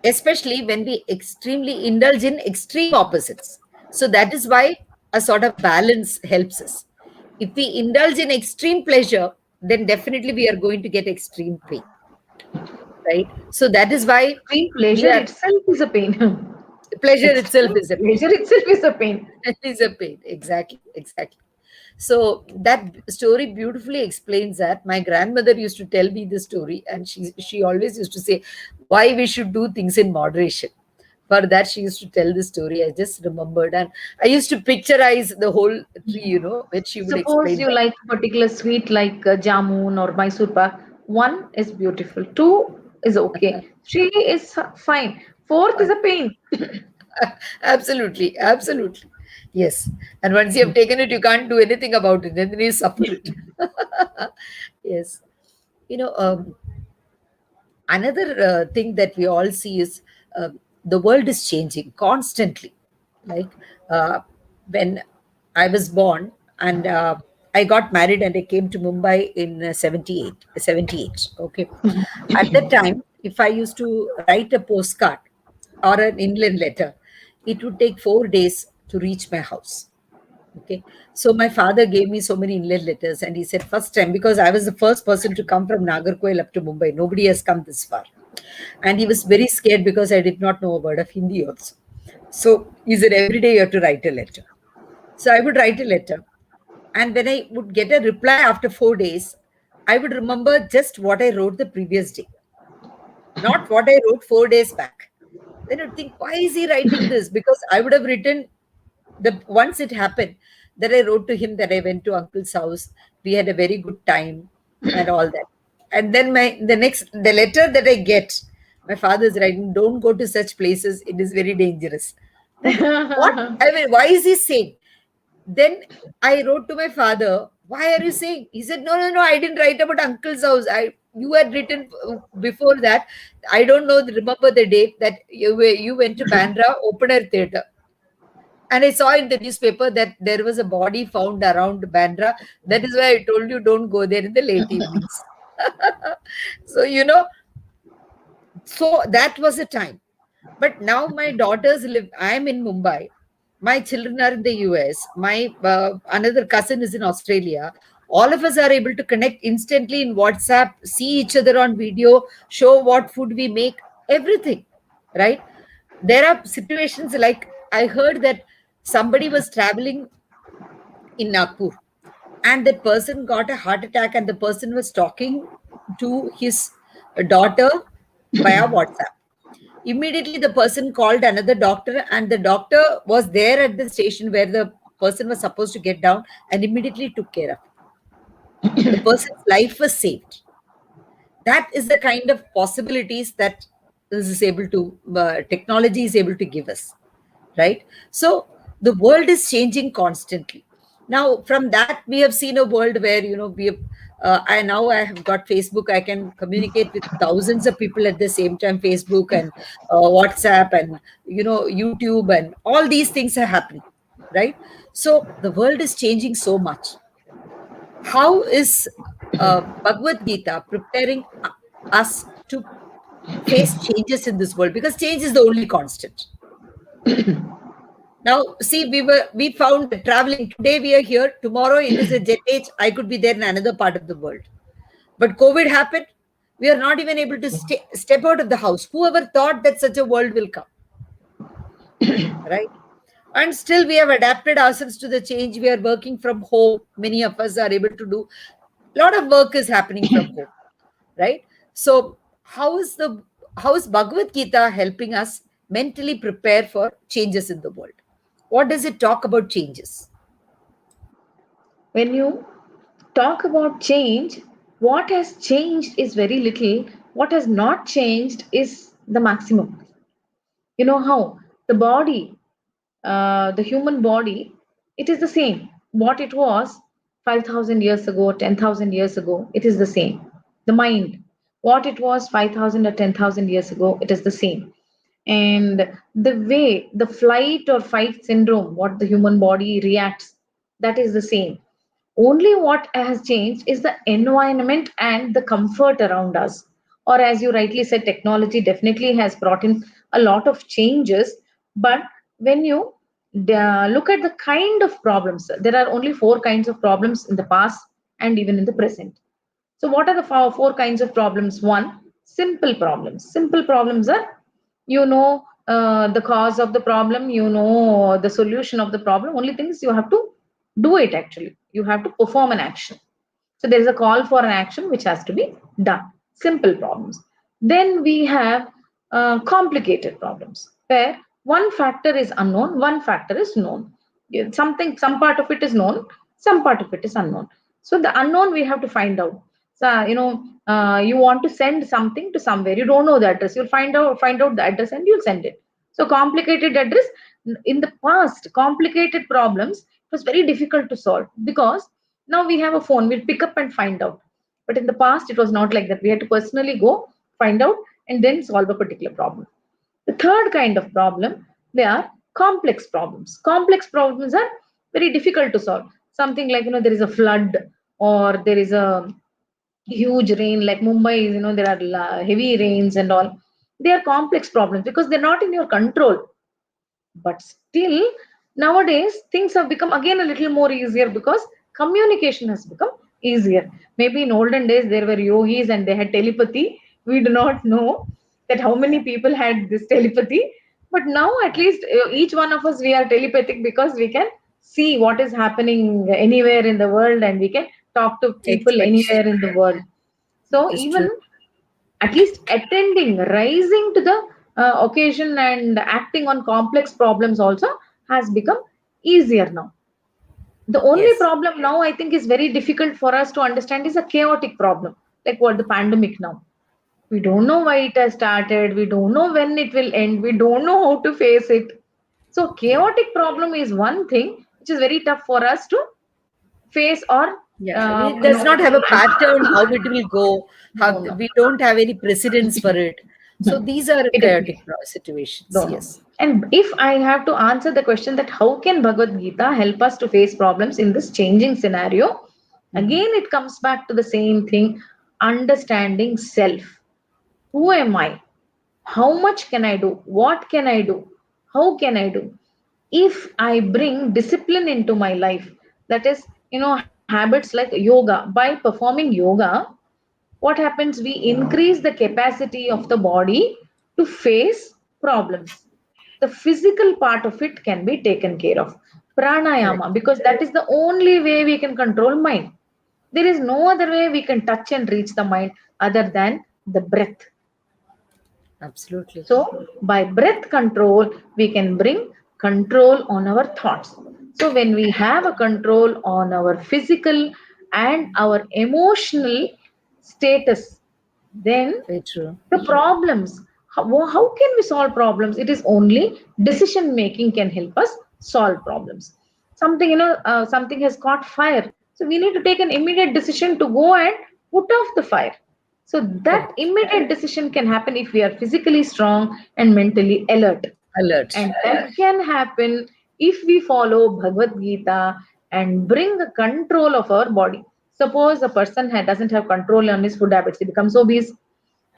especially when we extremely indulge in extreme opposites. So that is why a sort of balance helps us. If we indulge in extreme pleasure, then definitely we are going to get extreme pain, right? So that is why Extreme we pleasure are, itself is a pain. pleasure itself Extreme is a pain. pleasure itself is a pain. It is a pain. Exactly. Exactly. So that story beautifully explains that. My grandmother used to tell me the story, and she always used to say why we should do things in moderation. For that, she used to tell the story. I just remembered, and I used to picturize the whole tree, when she would Suppose explain you that. like a particular sweet like jamun or Mysore pak. One is beautiful. Two is okay. Three is fine. Fourth is a pain. Absolutely, absolutely, yes. And once you have taken it, you can't do anything about it, and then you suffer it. Yes, you know. Another thing that we all see is uh, the world is changing constantly. Like uh, when I was born and I got married and I came to Mumbai in 78. Okay. At that time, if I used to write a postcard or an inland letter, it would take 4 days to reach my house. Okay. So my father gave me so many inland letters and he said, first time, because I was the first person to come from Nagarkoil up to Mumbai. Nobody has come this far. And he was very scared because I did not know a word of Hindi also. So he said, every day you have to write a letter. So I would write a letter. And when I would get a reply after 4 days, I would remember just what I wrote the previous day, not what I wrote 4 days back. Then you'd think, why is he writing this? Because I would have written the once it happened that I wrote to him that I went to uncle's house. We had a very good time and all that. And then the letter that I get, my father's writing, don't go to such places. It is very dangerous. Then what? I mean, why is he saying? Then I wrote to my father, why are you saying? He said, no, no, no, I didn't write about uncle's house. You had written before that. I don't know, remember the date that you went to Bandra Open Air Theatre. And I saw in the newspaper that there was a body found around Bandra. That is why I told you don't go there in the late evenings. So, so that was a time. But now my daughters live, I'm in Mumbai. My children are in the US. My another cousin is in Australia. All of us are able to connect instantly in WhatsApp, see each other on video, show what food we make, everything, right? There are situations like I heard that somebody was traveling in Nagpur and that person got a heart attack and the person was talking to his daughter via WhatsApp. Immediately, the person called another doctor, and the doctor was there at the station where the person was supposed to get down and immediately took care of it. The person's life was saved. That is the kind of possibilities that this is able to, technology is able to give us, right? So the world is changing constantly. Now, from that, we have seen a world where, we have, I have got Facebook. I can communicate with thousands of people at the same time, Facebook and WhatsApp and, YouTube and all these things are happening, right? So the world is changing so much. How is Bhagavad Gita preparing us to face changes in this world? Because change is the only constant. Now, see, we found that traveling today we are here, tomorrow it is a jet age. I could be there in another part of the world. But COVID happened. We are not even able to step out of the house. Whoever thought that such a world will come, right? And still we have adapted ourselves to the change. We are working from home. Many of us are able to do a lot of work is happening from home, right? So how is Bhagavad Gita helping us mentally prepare for changes in the world? What does it talk about changes? When you talk about change, what has changed is very little. What has not changed is the maximum. You know how the body, the human body, it is the same. What it was 5,000 years ago, 10,000 years ago, it is the same. The mind, what it was 5,000 or 10,000 years ago, it is the same. And the way, the flight or fight syndrome, what the human body reacts, that is the same. Only what has changed is the environment and the comfort around us. Or, as you rightly said, technology definitely has brought in a lot of changes. But when you look at the kind of problems, there are only four kinds of problems in the past and even in the present. So, what are the four kinds of problems? One, simple problems. Simple problems are, the cause of the problem, the solution of the problem. Only things you have to do it actually. You have to perform an action. So, there is a call for an action which has to be done. Simple problems. Then we have complicated problems where one factor is unknown, one factor is known. Some part of it is known, some part of it is unknown. So the unknown we have to find out. So you want to send something to somewhere, you don't know the address. You'll find out the address and you'll send it. So complicated address. In the past, complicated problems it was very difficult to solve because now we have a phone. We'll pick up and find out. But in the past, it was not like that. We had to personally go find out and then solve a particular problem. The third kind of problem, they are complex problems. Complex problems are very difficult to solve. Something like, there is a flood or there is a huge rain like Mumbai, there are heavy rains and all. They are complex problems because they're not in your control. But still, nowadays, things have become again a little more easier because communication has become easier. Maybe in olden days, there were yogis and they had telepathy. We do not know that how many people had this telepathy. But now, at least each one of us, we are telepathic because we can see what is happening anywhere in the world and we can talk to people Exactly. anywhere in the world. So, It's even true. at least attending, rising to the occasion and acting on complex problems also has become easier now. The only Yes. problem now I think is very difficult for us to understand is a chaotic problem, like what the pandemic now. We don't know why it has started, we don't know when it will end, we don't know how to face it. So, Yeah. chaotic problem is one thing which is very tough for us to face or, Yeah. It does not have a pattern how it will go. How no, no, we don't have any precedence for it. So these are it is. chaotic situations. Don't know. Yes. And if I have to answer the question that how can Bhagavad Gita help us to face problems in this changing scenario, Mhm. again it comes back to the same thing, understanding self. Who am I? How much can I do? What can I do? How can I do? If I bring discipline into my life, that is, habits like yoga, by performing yoga, what happens? We increase the capacity of the body to face problems. The physical part of it can be taken care of. Correct. Pranayama, because that is the only way we can control mind. There is no other way we can touch and reach the mind other than the breath. Absolutely. So, by breath control, we can bring control on our thoughts. So, when we have a control on our physical and our emotional status, then Very true. the problems, how can we solve problems? It is only decision making can help us solve problems. Something, something has caught fire. So, we need to take an immediate decision to go and put off the fire. So that Correct. immediate decision can happen if we are physically strong and mentally alert. Alert. And that can happen if we follow Bhagavad Gita and bring the control of our body. Suppose a person doesn't have control on his food habits, he becomes obese.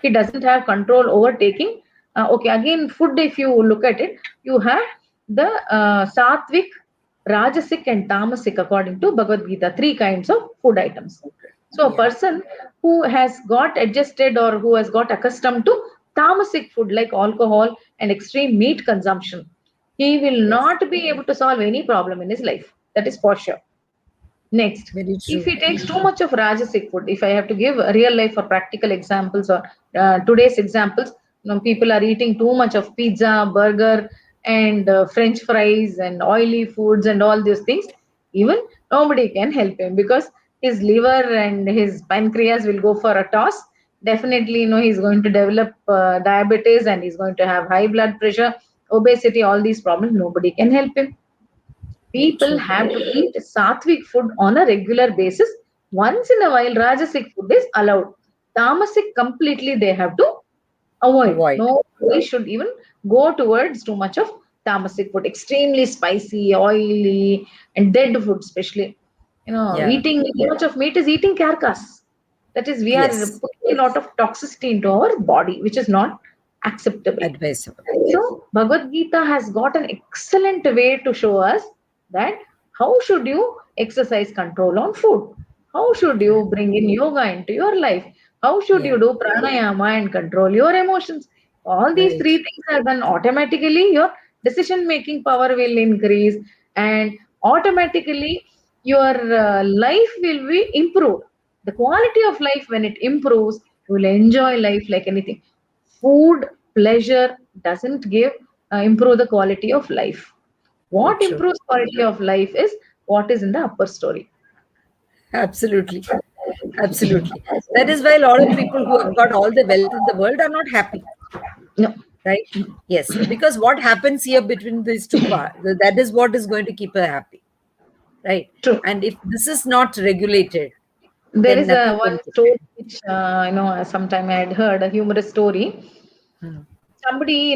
He doesn't have control over taking. Okay, again, food, if you look at it, you have the sattvic, rajasic, and tamasic, according to Bhagavad Gita, three kinds of food items. Okay. So a Yeah. person who has got adjusted or who has got accustomed to tamasic food like alcohol and extreme meat consumption, he will Yes. not be able to solve any problem in his life. That is for sure. Next, Very if true. he takes too much of Rajasic food, if I have to give real life or practical examples or today's examples, people are eating too much of pizza, burger, and French fries and oily foods and all these things. Even nobody can help him because his liver and his pancreas will go for a toss. Definitely, he's going to develop diabetes and he's going to have high blood pressure, obesity, all these problems. Nobody can help him. Very People true. have to eat sattvic food on a regular basis. Once in a while, Rajasic food is allowed. Tamasic completely they have to avoid. Avoid. Nobody should even go towards too much of tamasic food. Extremely spicy, oily, and dead food, especially. Yeah. Eating too much of meat is eating carcass. That is, we are Yes. putting a lot of toxicity into our body, which is not acceptable. Advisable. So Bhagavad Gita has got an excellent way to show us that how should you exercise control on food? How should Yeah. you bring in yoga into your life? How should Yeah. you do pranayama and control your emotions? All these Right. three things are done automatically. Your decision making power will increase, and automatically your life will be improved. The quality of life, when it improves, you will enjoy life like anything. Food pleasure doesn't give improve the quality of life. So What true. improves quality of life is what is in the upper story. Absolutely. Absolutely. That is why a lot of people who have got all the wealth in the world are not happy, No, right? Yes, because what happens here between these two parts, that is what is going to keep her happy, right? true. And if this is not regulated, There then is a nothing one can story sustain. which sometime I had heard a humorous story. Hmm. Somebody,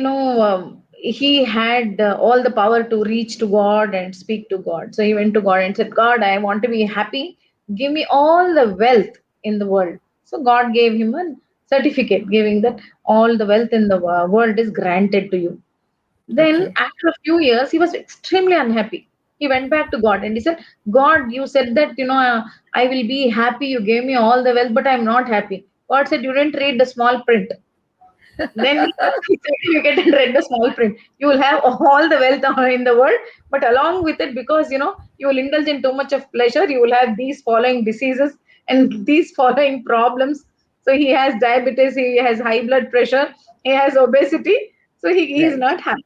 he had all the power to reach to God and speak to God. So he went to God and said, God, I want to be happy. Give me all the wealth in the world. So God gave him a certificate giving that all the wealth in the world is granted to you. Then, Okay. after a few years, he was extremely unhappy. He went back to God and he said, God, you said that, I will be happy. You gave me all the wealth, but I'm not happy. God said, you didn't read the small print. Then he said, you get and read the small print. You will have all the wealth in the world, but along with it, because, you will indulge in too much of pleasure, you will have these following diseases and these following problems. So he has diabetes, he has high blood pressure, he has obesity. So he is Right. not happy.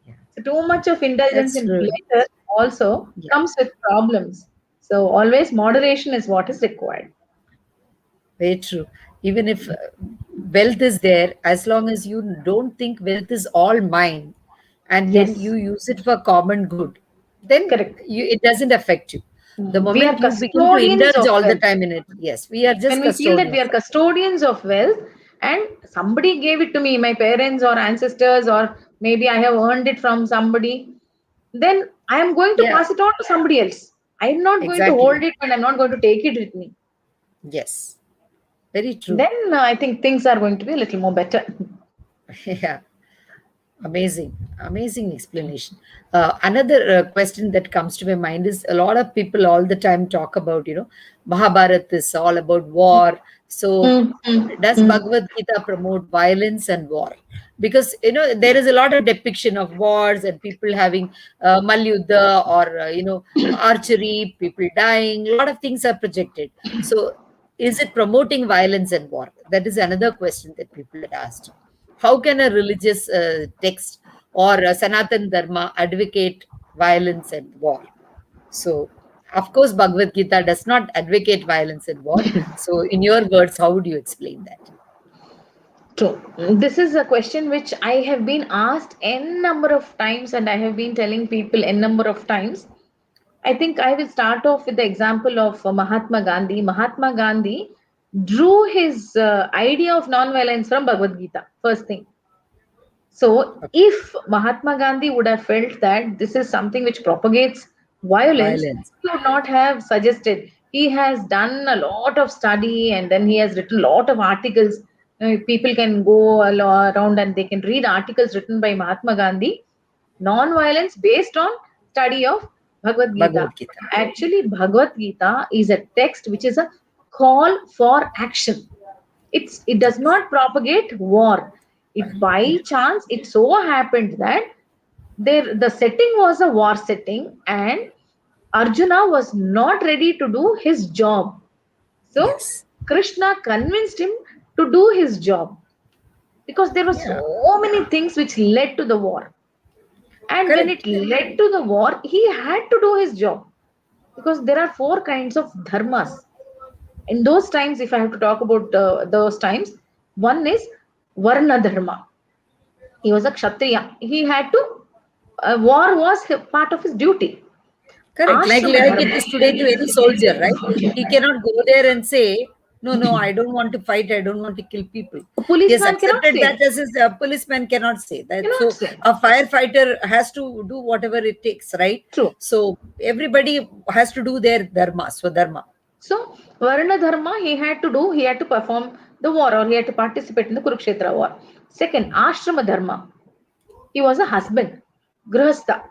Yeah. So too much of indulgence That's in true. pleasure also Yeah. comes with problems. So always moderation is what is required. Very true. Even if wealth is there, as long as you don't think wealth is all mine and then you Yes, use it for common good, then correct. it doesn't affect you. The We are moment you begin to custodians indulge of all the wealth. time in it, yes, we are When just we feel that we custodians. are custodians of wealth and somebody gave it to me, my parents or ancestors, or maybe I have earned it from somebody, then I am going to Yeah, pass it on to somebody else. I'm not going to hold exactly. it and I'm not going to take it with me. Yes, very true. Then I think things are going to be a little more better. Yeah. Amazing, amazing explanation. Another question that comes to my mind is a lot of people all the time talk about, Mahabharata is all about war. So, Hmm, hmm, does hmm. Bhagavad Gita promote violence and war? Because, there is a lot of depiction of wars and people having Malyuddha or, archery, people dying, a lot of things are projected. So, is it promoting violence and war? That is another question that people had asked. How can a religious text or Sanatan Dharma advocate violence and war? So, of course, Bhagavad Gita does not advocate violence and war. So, in your words, how would you explain that? True. This is a question which I have been asked n number of times, and I have been telling people n number of times. I think I will start off with the example of Mahatma Gandhi. Mahatma Gandhi drew his idea of non-violence from Bhagavad Gita, first thing. So, if Mahatma Gandhi would have felt that this is something which propagates violence, Violence. he would not have suggested. He has done a lot of study and then he has written a lot of articles. People can go around and they can read articles written by Mahatma Gandhi, non-violence based on study of Bhagavad Gita. Bhagavad Gita. Actually, Bhagavad Gita is a text which is a call for action. It does not propagate war. It by chance it so happened that there the setting was a war setting and Arjuna was not ready to do his job. So Yes. Krishna convinced him to do his job because there were Yeah. so many things which led to the war. And when it Correct. led to the war, he had to do his job because there are four kinds of dharmas. In those times, if I have to talk about those times, one is Varna Dharma. He was a Kshatriya. He had to, war was part of his duty. Correct. Like Ashrama it is Dharma. today to any soldier, right? He cannot go there and say, no, I don't want to fight, I don't want to kill people. A He has policeman cannot accepted that say. as his policeman cannot say that. Cannot So say. a firefighter has to do whatever it takes, right? True. So everybody has to do their dharma, swadharma. So Varna Dharma he had to do, he had to perform the war, or he had to participate in the Kurukshetra war. Second, Ashrama Dharma. He was a husband, Grihastha.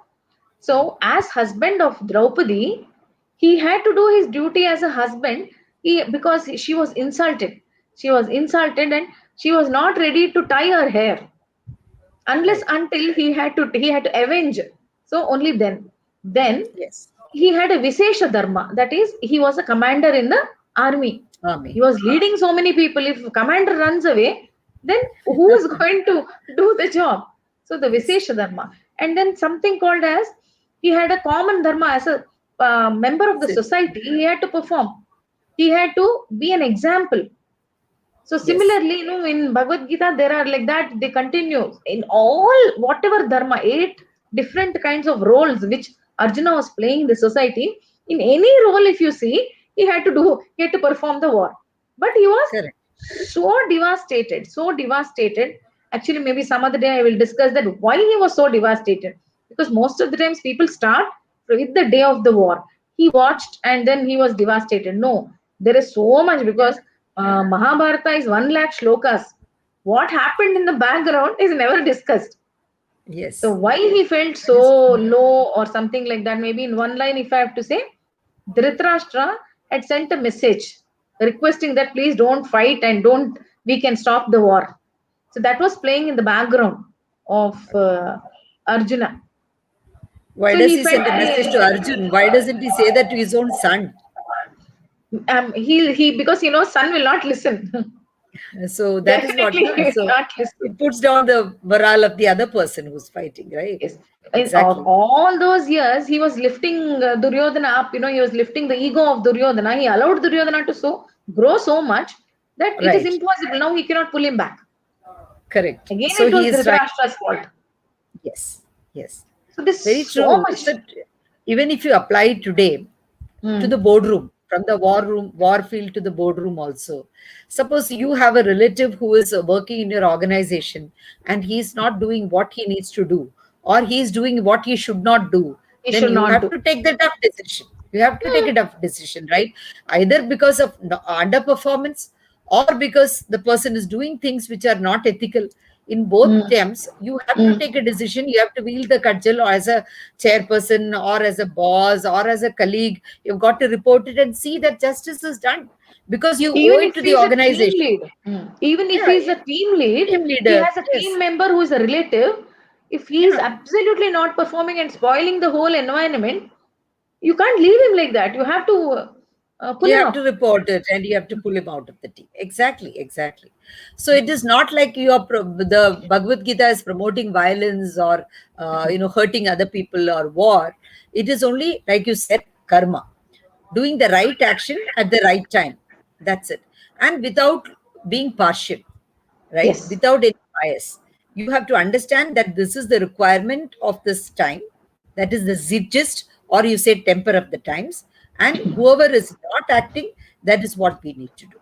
So as husband of Draupadi, he had to do his duty as a husband, because she was insulted. She was insulted and she was not ready to tie her hair unless Right. until he had to avenge. So only then Yes. he had a Visesha Dharma. That is, he was a commander in the army. Army. He was leading so many people. If commander runs away, then who is going to do the job? So the Yes. Visesha Dharma. And then something called as, he had a common Dharma as a member of the Sit. society. He had to perform. He had to be an example. So Yes. similarly, in Bhagavad Gita, there are like that, they continue in all whatever dharma, 8 different kinds of roles which Arjuna was playing in the society. In any role, if you see, he had to perform the war. But he was Correct. so devastated. Actually, maybe some other day I will discuss that why he was so devastated. Because most of the times people start with the day of the war. He watched and then he was devastated. No, there is so much, because Mahabharata is 1 lakh shlokas. What happened in the background is never discussed. So Yes. why he felt That is so true. low or something like that, maybe in one line, if I have to say, Dhritarashtra had sent a message requesting that please don't fight and don't, we can stop the war. So that was playing in the background of Arjuna. Why So does he he felt send a message to Arjun? Why doesn't he say that to his own son? he because son will not listen. So that is what, Definitely no? he will So not listen. it puts down the morale of the other person who's fighting, right? Yes. In Exactly. all those years, he was lifting Duryodhana up. He was lifting the ego of Duryodhana. He allowed Duryodhana to grow so much that it is Right. impossible. Now he cannot pull him back. Correct. Again, So it was he is right. Dhritarashtra's fault. Yes. Yes. So there's Very so true. much. So even if you apply it today to the Mm. boardroom, from the war field to the boardroom also. Suppose you have a relative who is working in your organization and he's not doing what he needs to do, or he's doing what he should not do, He then should you not have do. to take the tough decision. You have to take Mm. a tough decision, right? Either because of underperformance, or because the person is doing things which are not ethical. In both Mm. terms, you have to Mm. take a decision. You have to wield the cudgel, or as a chairperson, or as a boss, or as a colleague. You've got to report it and see that justice is done, because you owe Even it if to the he's a team organization. lead, even if Yeah, he's a team lead, team he leader. has a team Yes. member who is a relative. If he is Yeah. absolutely not performing and spoiling the whole environment, you can't leave him like that. You have to pull You him have to up. report it and you have to pull him out of the team. Exactly, exactly. So it is not like you are the Bhagavad Gita is promoting violence, or hurting other people, or war. It is only, like you said, karma, doing the right action at the right time. That's it. And without being partial, right? Yes. Without any bias. You have to understand that this is the requirement of this time. That is the gist, or you say temper of the times. And whoever is not acting, that is what we need to do.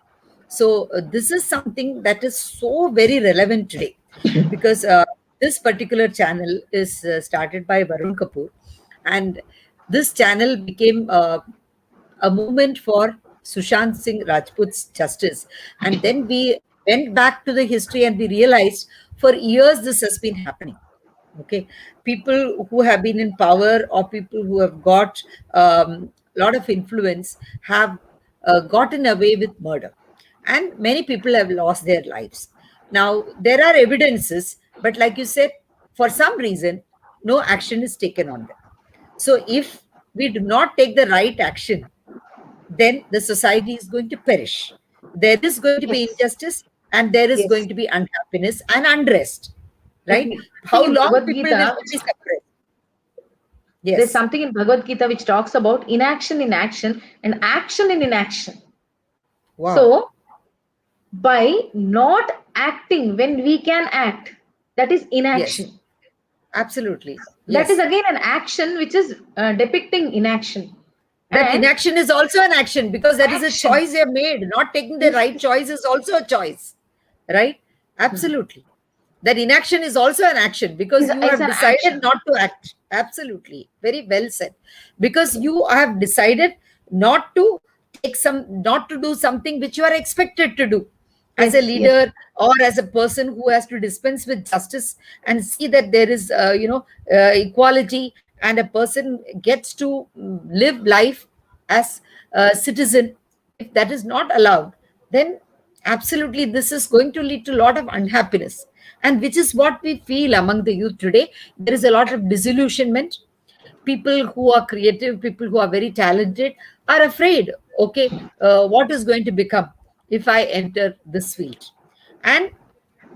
So this is something that is so very relevant today, because this particular channel is started by Varun Kapoor, and this channel became a movement for Sushant Singh Rajput's justice. And then we went back to the history and we realized for years this has been happening. Okay. People who have been in power, or people who have got a lot of influence, have gotten away with murder. And many people have lost their lives. Now, there are evidences, but like you said, for some reason, no action is taken on them. So if we do not take the right action, then the society is going to perish. There is going to be Yes. injustice, and there is Yes. going to be unhappiness and unrest, right? Agree. How Something in long Bhagavad people will Gita, be suppressed? there's Yes, something in Bhagavad Gita which talks about inaction in action and action in inaction. wow, So, by not acting when we can act, that is yes, inaction. absolutely, That is yes, again an action which is depicting inaction. That And inaction is also an action, because that is a action. choice you have made. Not taking the right choice is also a choice, right? Absolutely. That inaction is also an action, because you It's have an decided action. not to act. Absolutely. Very well said. Because you have decided not to not to do something which you are expected to do as a Yes, yes. leader, or as a person who has to dispense with justice and see that there is, equality, and a person gets to live life as a citizen. If that is not allowed, then absolutely this is going to lead to a lot of unhappiness, and which is what we feel among the youth today. There is a lot of disillusionment. People who are creative, people who are very talented, are afraid, okay, what is going to become if I enter this field? And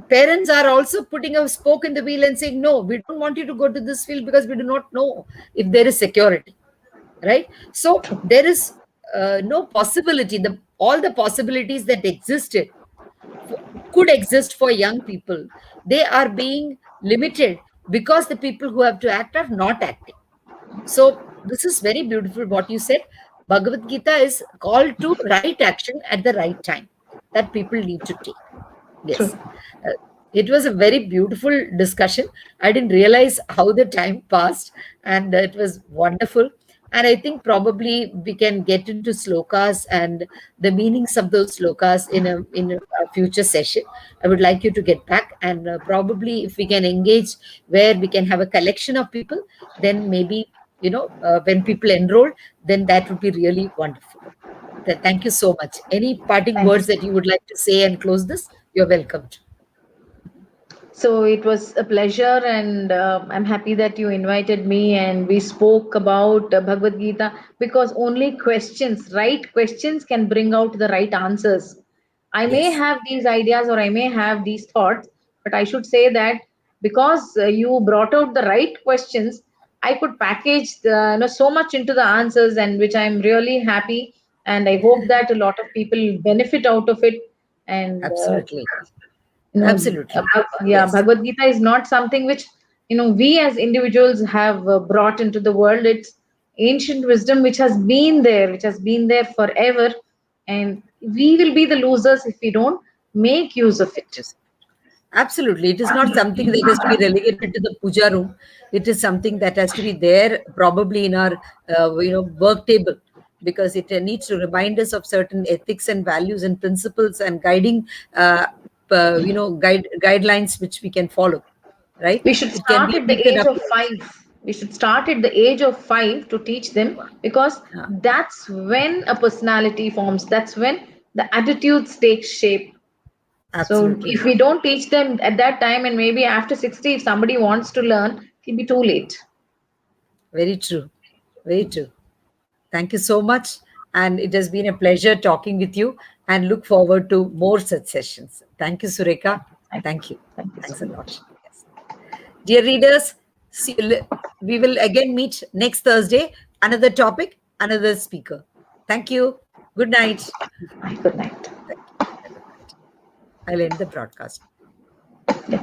parents are also putting a spoke in the wheel and saying, no, we don't want you to go to this field, because we do not know if there is security, right? So there is no possibility. The All the possibilities that existed for, could exist for young people, they are being limited, because the people who have to act are not acting. So this is very beautiful what you said. Bhagavad Gita is called to right action at the right time that people need to take. Yes. True. Uh, it was a very beautiful discussion. I didn't realize how the time passed, and it was wonderful. And I think probably we can get into slokas and the meanings of those slokas in a future session. I would like you to get back, and probably if we can engage where we can have a collection of people, then maybe, when people enroll, then that would be really wonderful. Thank you so much. Any parting Thank words you. that you would like to say and close this? You're welcome to. So it was a pleasure, and I'm happy that you invited me and we spoke about Bhagavad Gita, because only questions, right questions, can bring out the right answers. I may Yes, have these ideas or I may have these thoughts, but I should say that because you brought out the right questions, I could package so much into the answers, and which I'm really happy. And I hope that a lot of people benefit out of it. And absolutely. Absolutely. yeah, Yes, Bhagavad Gita is not something which we as individuals have brought into the world. It's ancient wisdom which has been there, which has been there forever, and we will be the losers if we don't make use of it. yes. Absolutely. It is not something that has to be relegated to the puja room. It is something that has to be there probably in our, work table, because it needs to remind us of certain ethics and values and principles and guiding, guidelines which we can follow, right? We should It can start be at the beaten age up of later. 5. We should start at the age of 5 to teach them, because Uh, that's when a personality forms. That's when the attitudes take shape. So Absolutely. if we don't teach them at that time, and maybe after 60, if somebody wants to learn, it'll be too late. Very true. Very true. Thank you so much. And it has been a pleasure talking with you, and look forward to more such sessions. Thank you, Surekha. Thank Thank you. thank you so Thanks a much. lot. Yes. Dear readers, we will again meet next Thursday. Another topic, another speaker. Thank you. Good night. Good night. Thank you. Good night. I'll end the broadcast. Yeah.